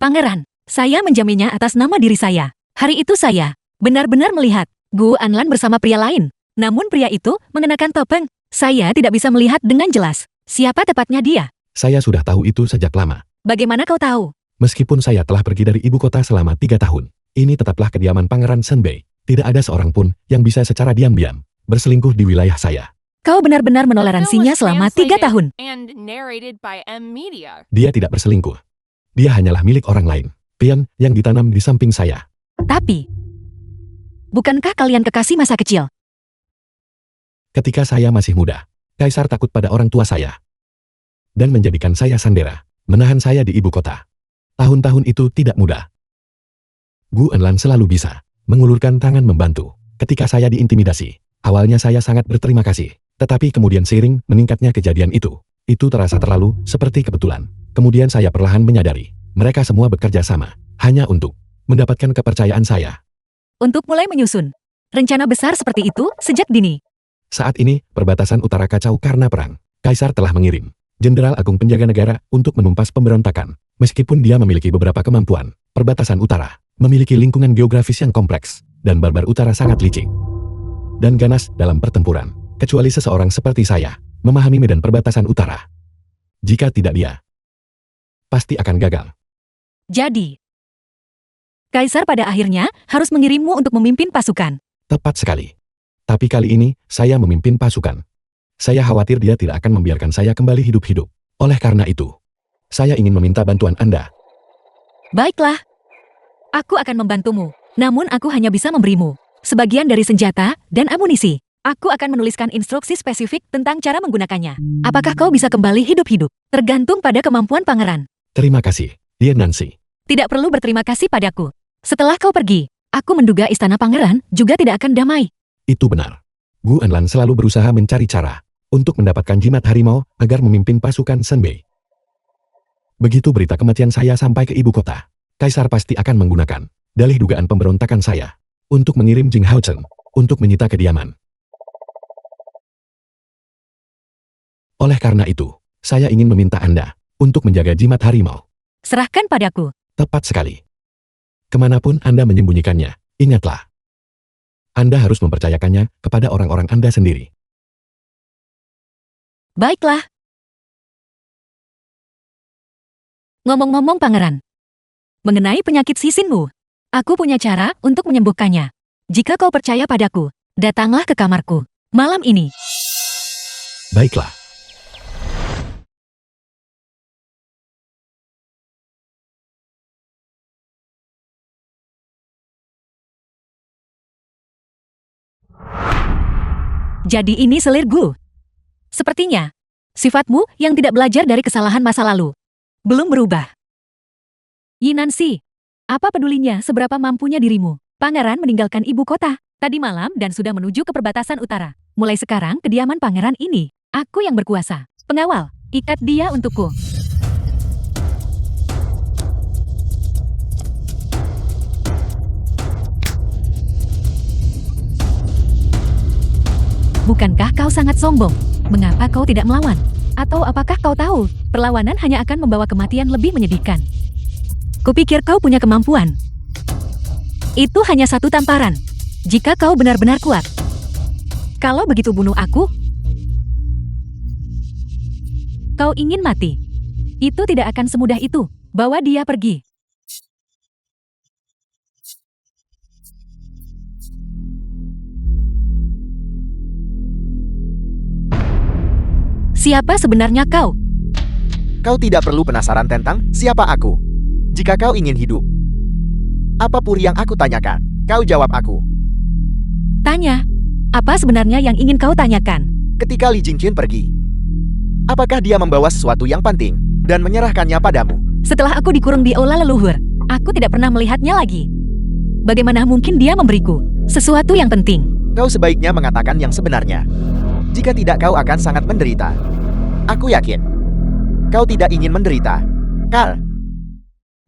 Pangeran, saya menjaminnya atas nama diri saya. Hari itu saya benar-benar melihat Gu Anlan bersama pria lain. Namun pria itu mengenakan topeng. Saya tidak bisa melihat dengan jelas siapa tepatnya dia. Saya sudah tahu itu sejak lama. Bagaimana kau tahu? Meskipun saya telah pergi dari ibu kota selama 3 tahun, ini tetaplah kediaman Pangeran Senbei. Tidak ada seorang pun yang bisa secara diam-diam berselingkuh di wilayah saya. Kau benar-benar menoleransinya selama 3 tahun. And narrated by M Media. Dia tidak berselingkuh. Dia hanyalah milik orang lain. Pion yang ditanam di samping saya. Tapi, bukankah kalian kekasih masa kecil? Ketika saya masih muda, Kaisar takut pada orang tua saya dan menjadikan saya sandera, menahan saya di ibu kota. Tahun-tahun itu tidak mudah. Gu Enlan selalu bisa mengulurkan tangan membantu ketika saya diintimidasi. Awalnya saya sangat berterima kasih, tetapi kemudian seiring meningkatnya kejadian itu terasa terlalu seperti kebetulan. Kemudian saya perlahan menyadari, mereka semua bekerja sama, hanya untuk mendapatkan kepercayaan saya. Untuk mulai menyusun rencana besar seperti itu sejak dini. Saat ini, perbatasan utara kacau karena perang. Kaisar telah mengirim Jenderal Agung Penjaga Negara untuk menumpas pemberontakan. Meskipun dia memiliki beberapa kemampuan, perbatasan utara memiliki lingkungan geografis yang kompleks, dan barbar utara sangat licik dan ganas dalam pertempuran. Kecuali seseorang seperti saya, memahami medan perbatasan utara. Jika tidak dia, pasti akan gagal. Jadi, Kaisar pada akhirnya harus mengirimmu untuk memimpin pasukan. Tepat sekali. Tapi kali ini, saya memimpin pasukan. Saya khawatir dia tidak akan membiarkan saya kembali hidup-hidup. Oleh karena itu, saya ingin meminta bantuan Anda. Baiklah. Aku akan membantumu. Namun aku hanya bisa memberimu sebagian dari senjata dan amunisi. Aku akan menuliskan instruksi spesifik tentang cara menggunakannya. Apakah kau bisa kembali hidup-hidup? Tergantung pada kemampuan pangeran. Terima kasih, Dear Nancy. Tidak perlu berterima kasih padaku. Setelah kau pergi, aku menduga istana pangeran juga tidak akan damai. Itu benar. Gu Enlan selalu berusaha mencari cara untuk mendapatkan jimat harimau agar memimpin pasukan Senbei. Begitu berita kematian saya sampai ke ibu kota, Kaisar pasti akan menggunakan dalih dugaan pemberontakan saya untuk mengirim Jing Haochen untuk menyita kediaman. Oleh karena itu, saya ingin meminta Anda untuk menjaga jimat harimau. Serahkan padaku. Tepat sekali. Kemanapun Anda menyembunyikannya, ingatlah. Anda harus mempercayakannya kepada orang-orang Anda sendiri. Baiklah. Ngomong-ngomong pangeran, mengenai penyakit sisinmu, aku punya cara untuk menyembuhkannya. Jika kau percaya padaku, datanglah ke kamarku malam ini. Baiklah. Jadi ini selir Gu. Sepertinya, sifatmu yang tidak belajar dari kesalahan masa lalu belum berubah. Yinansi, apa pedulinya seberapa mampunya dirimu? Pangeran meninggalkan ibu kota tadi malam dan sudah menuju ke perbatasan utara. Mulai sekarang kediaman pangeran ini, aku yang berkuasa. Pengawal, ikat dia untukku. Bukankah kau sangat sombong? Mengapa kau tidak melawan? Atau apakah kau tahu, perlawanan hanya akan membawa kematian lebih menyedihkan? Kupikir kau punya kemampuan. Itu hanya satu tamparan. Jika kau benar-benar kuat. Kalau begitu bunuh aku. Kau ingin mati. Itu tidak akan semudah itu. Bawa dia pergi. Siapa sebenarnya kau? Kau tidak perlu penasaran tentang siapa aku. Jika kau ingin hidup, apapun yang aku tanyakan, kau jawab aku. Tanya. Apa sebenarnya yang ingin kau tanyakan? Ketika Li Jingqian pergi, apakah dia membawa sesuatu yang penting dan menyerahkannya padamu? Setelah aku dikurung di aula leluhur, aku tidak pernah melihatnya lagi. Bagaimana mungkin dia memberiku sesuatu yang penting? Kau sebaiknya mengatakan yang sebenarnya. Jika tidak, kau akan sangat menderita. Aku yakin kau tidak ingin menderita, Carl.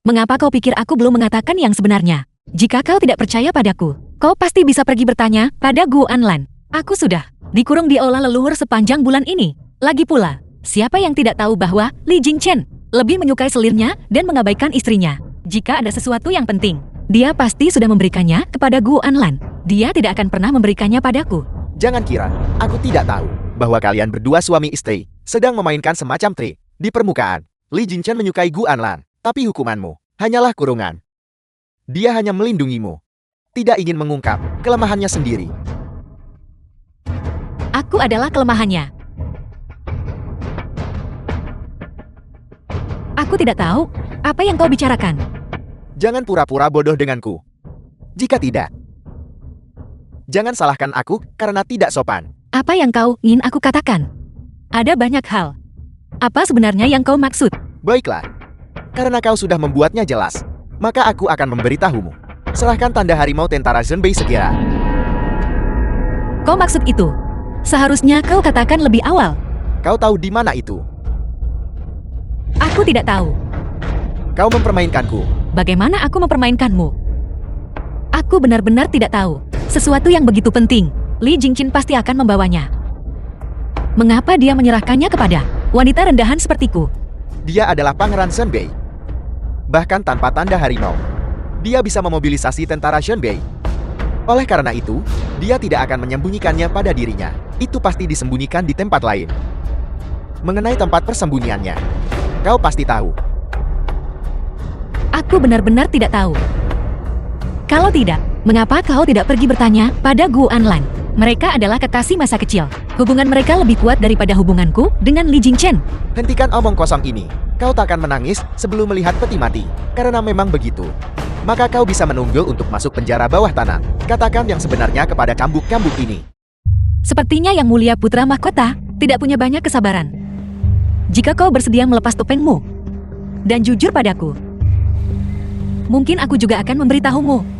Mengapa kau pikir aku belum mengatakan yang sebenarnya? Jika kau tidak percaya padaku, kau pasti bisa pergi bertanya pada Gu Anlan. Aku sudah dikurung di aula leluhur sepanjang bulan ini. Lagi pula, siapa yang tidak tahu bahwa Li Jingqian lebih menyukai selirnya dan mengabaikan istrinya? Jika ada sesuatu yang penting, dia pasti sudah memberikannya kepada Gu Anlan. Dia tidak akan pernah memberikannya padaku. Jangan kira aku tidak tahu bahwa kalian berdua suami istri sedang memainkan semacam trik di permukaan. Li Jingqian menyukai Gu Anlan, tapi hukumanmu hanyalah kurungan. Dia hanya melindungimu, tidak ingin mengungkap kelemahannya sendiri. Aku adalah kelemahannya. Aku tidak tahu apa yang kau bicarakan. Jangan pura-pura bodoh denganku. Jika tidak, jangan salahkan aku karena tidak sopan. Apa yang kau ingin aku katakan? Ada banyak hal. Apa sebenarnya yang kau maksud? Baiklah, karena kau sudah membuatnya jelas, maka aku akan memberitahumu. Serahkan tanda harimau tentara Zhenbei segera. Kau maksud itu? Seharusnya kau katakan lebih awal. Kau tahu di mana itu? Aku tidak tahu. Kau mempermainkanku. Bagaimana aku mempermainkanmu? Aku benar-benar tidak tahu. Sesuatu yang begitu penting, Li Jingqian pasti akan membawanya. Mengapa dia menyerahkannya kepada wanita rendahan sepertiku? Dia adalah Pangeran Zhenbei. Bahkan tanpa tanda harimau, dia bisa memobilisasi tentara Zhenbei. Oleh karena itu, dia tidak akan menyembunyikannya pada dirinya. Itu pasti disembunyikan di tempat lain. Mengenai tempat persembunyiannya, kau pasti tahu. Aku benar-benar tidak tahu. Kalau tidak, mengapa kau tidak pergi bertanya pada Gu Anlan? Mereka adalah kekasih masa kecil. Hubungan mereka lebih kuat daripada hubunganku dengan Li Jingqian. Hentikan omong kosong ini. Kau takkan menangis sebelum melihat peti mati. Karena memang begitu. Maka kau bisa menunggul untuk masuk penjara bawah tanah. Katakan yang sebenarnya kepada cambuk-cambuk ini. Sepertinya Yang Mulia Putra Mahkota tidak punya banyak kesabaran. Jika kau bersedia melepas topengmu dan jujur padaku, mungkin aku juga akan memberitahumu.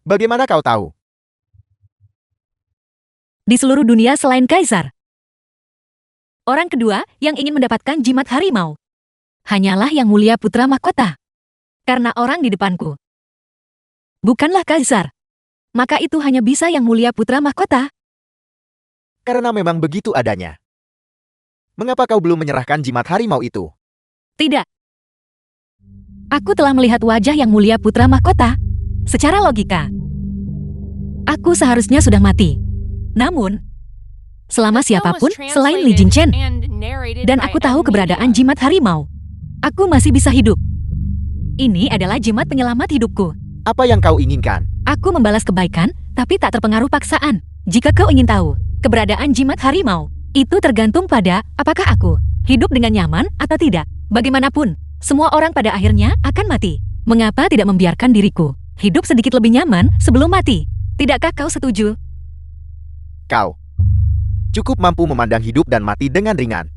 Bagaimana kau tahu? Di seluruh dunia selain Kaisar, orang kedua yang ingin mendapatkan jimat harimau hanyalah Yang Mulia Putra Mahkota. Karena orang di depanku bukanlah Kaisar, maka itu hanya bisa Yang Mulia Putra Mahkota. Karena memang begitu adanya. Mengapa kau belum menyerahkan jimat harimau itu? Tidak. Aku telah melihat wajah yang mulia putra mahkota. Secara logika, aku seharusnya sudah mati. Namun, selama siapapun selain Li Jingchen, dan aku tahu keberadaan jimat harimau, aku masih bisa hidup. Ini adalah jimat penyelamat hidupku. Apa yang kau inginkan? Aku membalas kebaikan, tapi tak terpengaruh paksaan. Jika kau ingin tahu keberadaan jimat harimau, itu tergantung pada apakah aku hidup dengan nyaman atau tidak. Bagaimanapun, semua orang pada akhirnya akan mati. Mengapa tidak membiarkan diriku hidup sedikit lebih nyaman sebelum mati? Tidakkah kau setuju? Kau cukup mampu memandang hidup dan mati dengan ringan.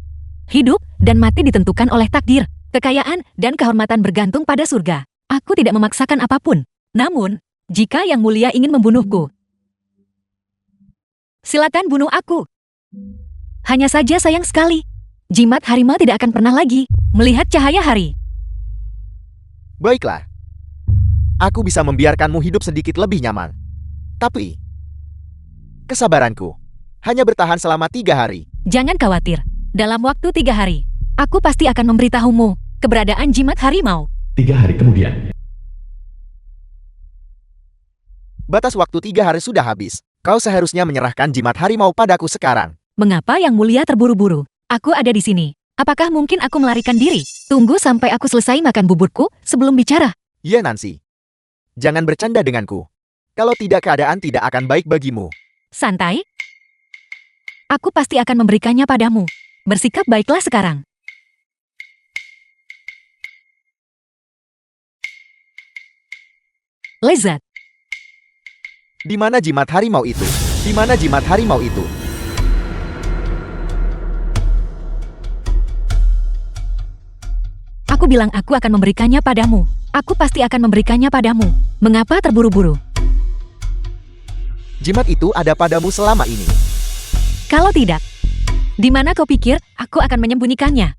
Hidup dan mati ditentukan oleh takdir. Kekayaan dan kehormatan bergantung pada surga. Aku tidak memaksakan apapun. Namun, jika Yang Mulia ingin membunuhku, silakan bunuh aku. Hanya saja sayang sekali, jimat harimau tidak akan pernah lagi melihat cahaya hari. Baiklah. Aku bisa membiarkanmu hidup sedikit lebih nyaman. Tapi, kesabaranku hanya bertahan selama 3 hari. Jangan khawatir, dalam waktu 3 hari, aku pasti akan memberitahumu keberadaan jimat harimau. 3 hari kemudian. Batas waktu 3 hari sudah habis. Kau seharusnya menyerahkan jimat harimau padaku sekarang. Mengapa Yang Mulia terburu-buru? Aku ada di sini. Apakah mungkin aku melarikan diri? Tunggu sampai aku selesai makan buburku sebelum bicara. Ya Nancy. Jangan bercanda denganku. Kalau tidak, keadaan tidak akan baik bagimu. Santai. Aku pasti akan memberikannya padamu. Bersikap baiklah sekarang. Lezat. Di mana jimat harimau itu? Di mana jimat harimau itu? Aku bilang aku akan memberikannya padamu. Aku pasti akan memberikannya padamu. Mengapa terburu-buru? Jimat itu ada padamu selama ini. Kalau tidak, di mana kau pikir aku akan menyembunyikannya?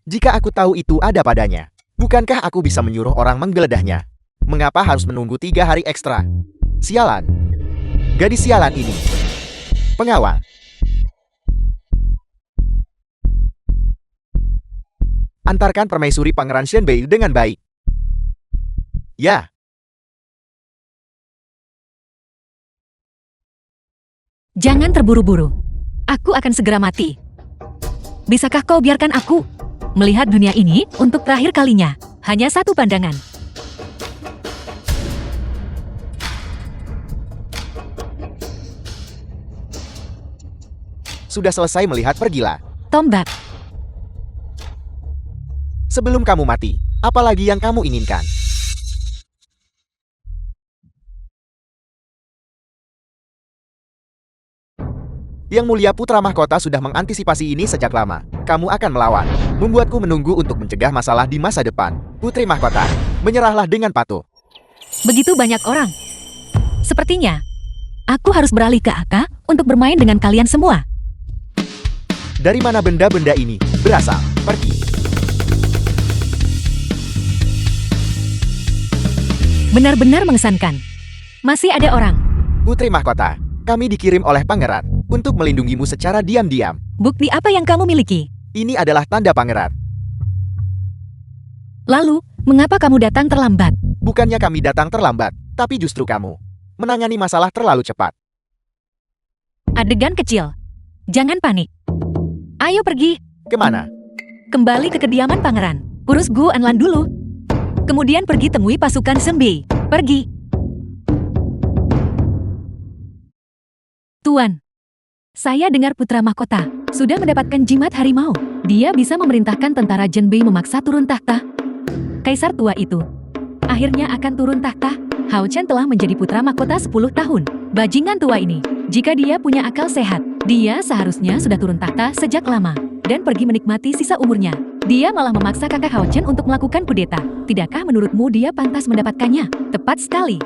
Jika aku tahu itu ada padanya, bukankah aku bisa menyuruh orang menggeledahnya? Mengapa harus menunggu 3 hari ekstra? Sialan. Gadis sialan ini. Pengawal. Antarkan permaisuri Pangeran Shenbei dengan baik. Ya. Jangan terburu-buru. Aku akan segera mati. Bisakah kau biarkan aku melihat dunia ini untuk terakhir kalinya? Hanya satu pandangan. Sudah selesai melihat, pergilah. Tombak. Sebelum kamu mati, apalagi yang kamu inginkan? Yang Mulia Putra Mahkota sudah mengantisipasi ini sejak lama. Kamu akan melawan, membuatku menunggu untuk mencegah masalah di masa depan. Putri Mahkota, menyerahlah dengan patuh. Begitu banyak orang. Sepertinya, aku harus beralih ke Aka untuk bermain dengan kalian semua. Dari mana benda-benda ini berasal? Pergi. Benar-benar mengesankan. Masih ada orang. Putri Mahkota, kami dikirim oleh Pangeran untuk melindungimu secara diam-diam. Bukti apa yang kamu miliki? Ini adalah tanda Pangeran. Lalu, mengapa kamu datang terlambat? Bukannya kami datang terlambat, tapi justru kamu menangani masalah terlalu cepat. Adegan kecil. Jangan panik. Ayo pergi. Kemana? Kembali ke kediaman pangeran. Urus Gu Anlan dulu. Kemudian pergi temui pasukan Sembei. Pergi. Tuan, saya dengar putra mahkota sudah mendapatkan jimat harimau. Dia bisa memerintahkan tentara Zhenbei memaksa turun tahta. Kaisar tua itu akhirnya akan turun tahta. Hao Chen telah menjadi putra mahkota 10 tahun. Bajingan tua ini, jika dia punya akal sehat, dia seharusnya sudah turun tahta sejak lama dan pergi menikmati sisa umurnya. Dia malah memaksa kakak Hao Chen untuk melakukan kudeta. Tidakkah menurutmu dia pantas mendapatkannya? Tepat sekali.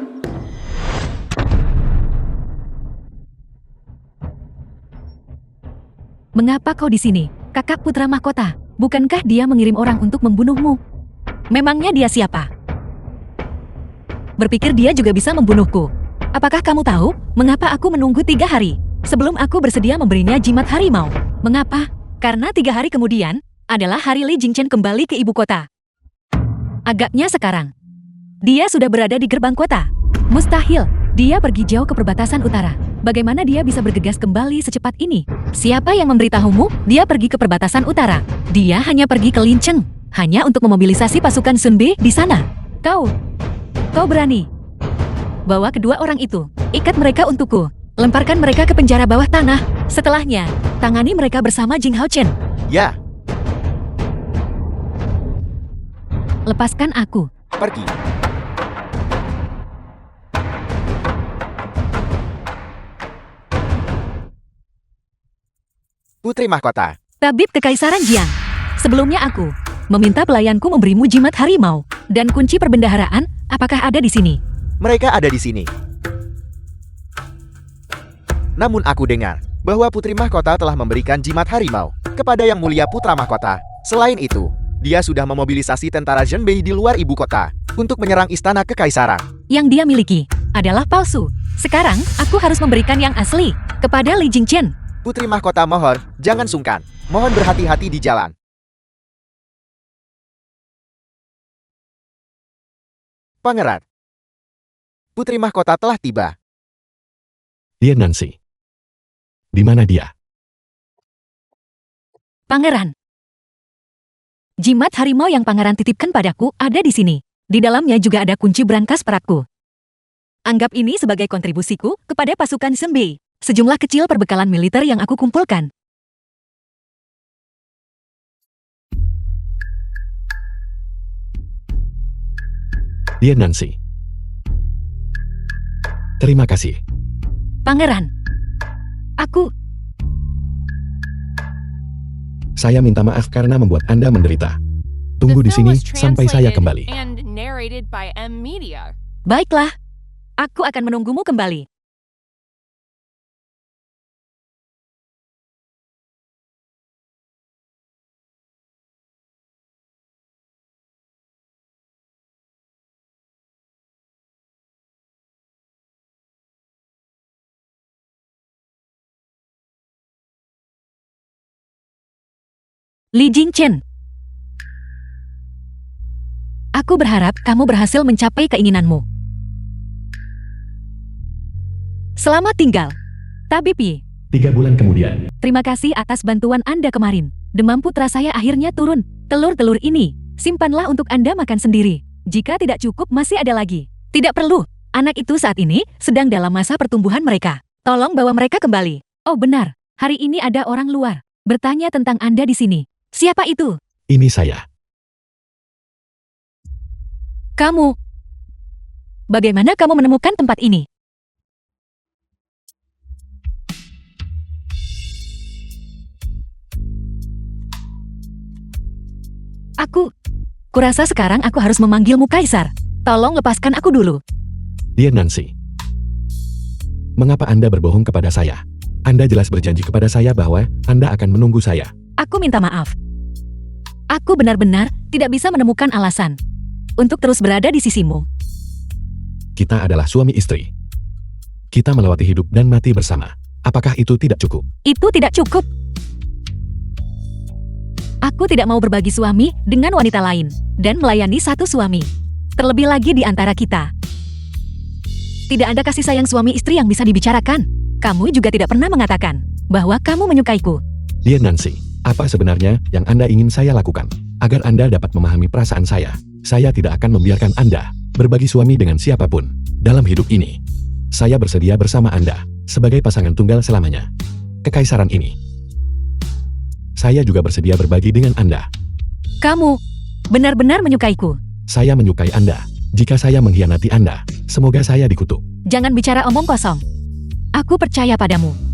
Mengapa kau di sini, kakak putra mahkota? Bukankah dia mengirim orang untuk membunuhmu? Memangnya dia siapa? Berpikir dia juga bisa membunuhku. Apakah kamu tahu mengapa aku menunggu 3 hari sebelum aku bersedia memberinya jimat harimau? Mengapa? Karena 3 hari kemudian, adalah hari Li Jingchen kembali ke ibu kota. Agaknya sekarang, dia sudah berada di gerbang kota. Mustahil, dia pergi jauh ke perbatasan utara. Bagaimana dia bisa bergegas kembali secepat ini? Siapa yang memberitahumu dia pergi ke perbatasan utara? Dia hanya pergi ke Lincheng, hanya untuk memobilisasi pasukan Sun Bei di sana. Kau berani? Bawa kedua orang itu, ikat mereka untukku. Lemparkan mereka ke penjara bawah tanah. Setelahnya, tangani mereka bersama Jing Hao Chen. Ya, Lepaskan aku. pergi. Putri Mahkota. Tabib Kekaisaran Jiang. Sebelumnya aku meminta pelayanku memberimu jimat harimau dan kunci perbendaharaan. Apakah ada di sini? Mereka ada di sini. Namun aku dengar bahwa Putri Mahkota telah memberikan jimat harimau kepada Yang Mulia Putra Mahkota. Selain itu, dia sudah memobilisasi tentara Zhenbei di luar ibu kota untuk menyerang istana kekaisaran. Yang dia miliki adalah palsu. Sekarang aku harus memberikan yang asli kepada Li Jingchen. Putri Mahkota mohon, jangan sungkan. Mohon berhati-hati di jalan. Pangeran. Putri Mahkota telah tiba. Dia Nancy. Di mana dia? Pangeran. Jimat harimau yang pangeran titipkan padaku ada di sini. Di dalamnya juga ada kunci brankas perakku. Anggap ini sebagai kontribusiku kepada pasukan Zhenbei. Sejumlah kecil perbekalan militer yang aku kumpulkan. Dia Nancy. Terima kasih. Pangeran. Saya minta maaf karena membuat Anda menderita. The Tunggu di film sini was sampai saya translated kembali. and narrated by M Media. Baiklah. Aku akan menunggumu kembali. Li Jingchen. Aku berharap kamu berhasil mencapai keinginanmu. Selamat tinggal, Tabib Yi. 3 bulan kemudian, Terima kasih atas bantuan Anda kemarin. Demam putra saya akhirnya turun. Telur-telur ini, simpanlah untuk Anda makan sendiri. Jika tidak cukup masih ada lagi. Tidak perlu. Anak itu saat ini sedang dalam masa pertumbuhan mereka. Tolong bawa mereka kembali. Oh benar, hari ini ada orang luar bertanya tentang Anda di sini. Siapa itu? ini saya. Kamu. Bagaimana kamu menemukan tempat ini? Kurasa sekarang aku harus memanggilmu Kaisar. Tolong lepaskan aku dulu. Dia Nancy. Mengapa Anda berbohong kepada saya? Anda jelas berjanji kepada saya bahwa Anda akan menunggu saya. Aku minta maaf. Aku benar-benar tidak bisa menemukan alasan untuk terus berada di sisimu. Kita adalah suami istri. Kita melewati hidup dan mati bersama. Apakah itu tidak cukup? Itu tidak cukup. Aku tidak mau berbagi suami dengan wanita lain dan melayani satu suami. Terlebih lagi di antara kita. Tidak ada kasih sayang suami istri yang bisa dibicarakan. Kamu juga tidak pernah mengatakan bahwa kamu menyukaiku. Dia Nancy. Apa sebenarnya yang Anda ingin saya lakukan? Agar Anda dapat memahami perasaan saya tidak akan membiarkan Anda berbagi suami dengan siapapun dalam hidup ini. Saya bersedia bersama Anda sebagai pasangan tunggal selamanya. Kekaisaran ini. Saya juga bersedia berbagi dengan Anda. Kamu benar-benar menyukaiku. Saya menyukai Anda. Jika saya mengkhianati Anda, semoga saya dikutuk. Jangan bicara omong kosong. Aku percaya padamu.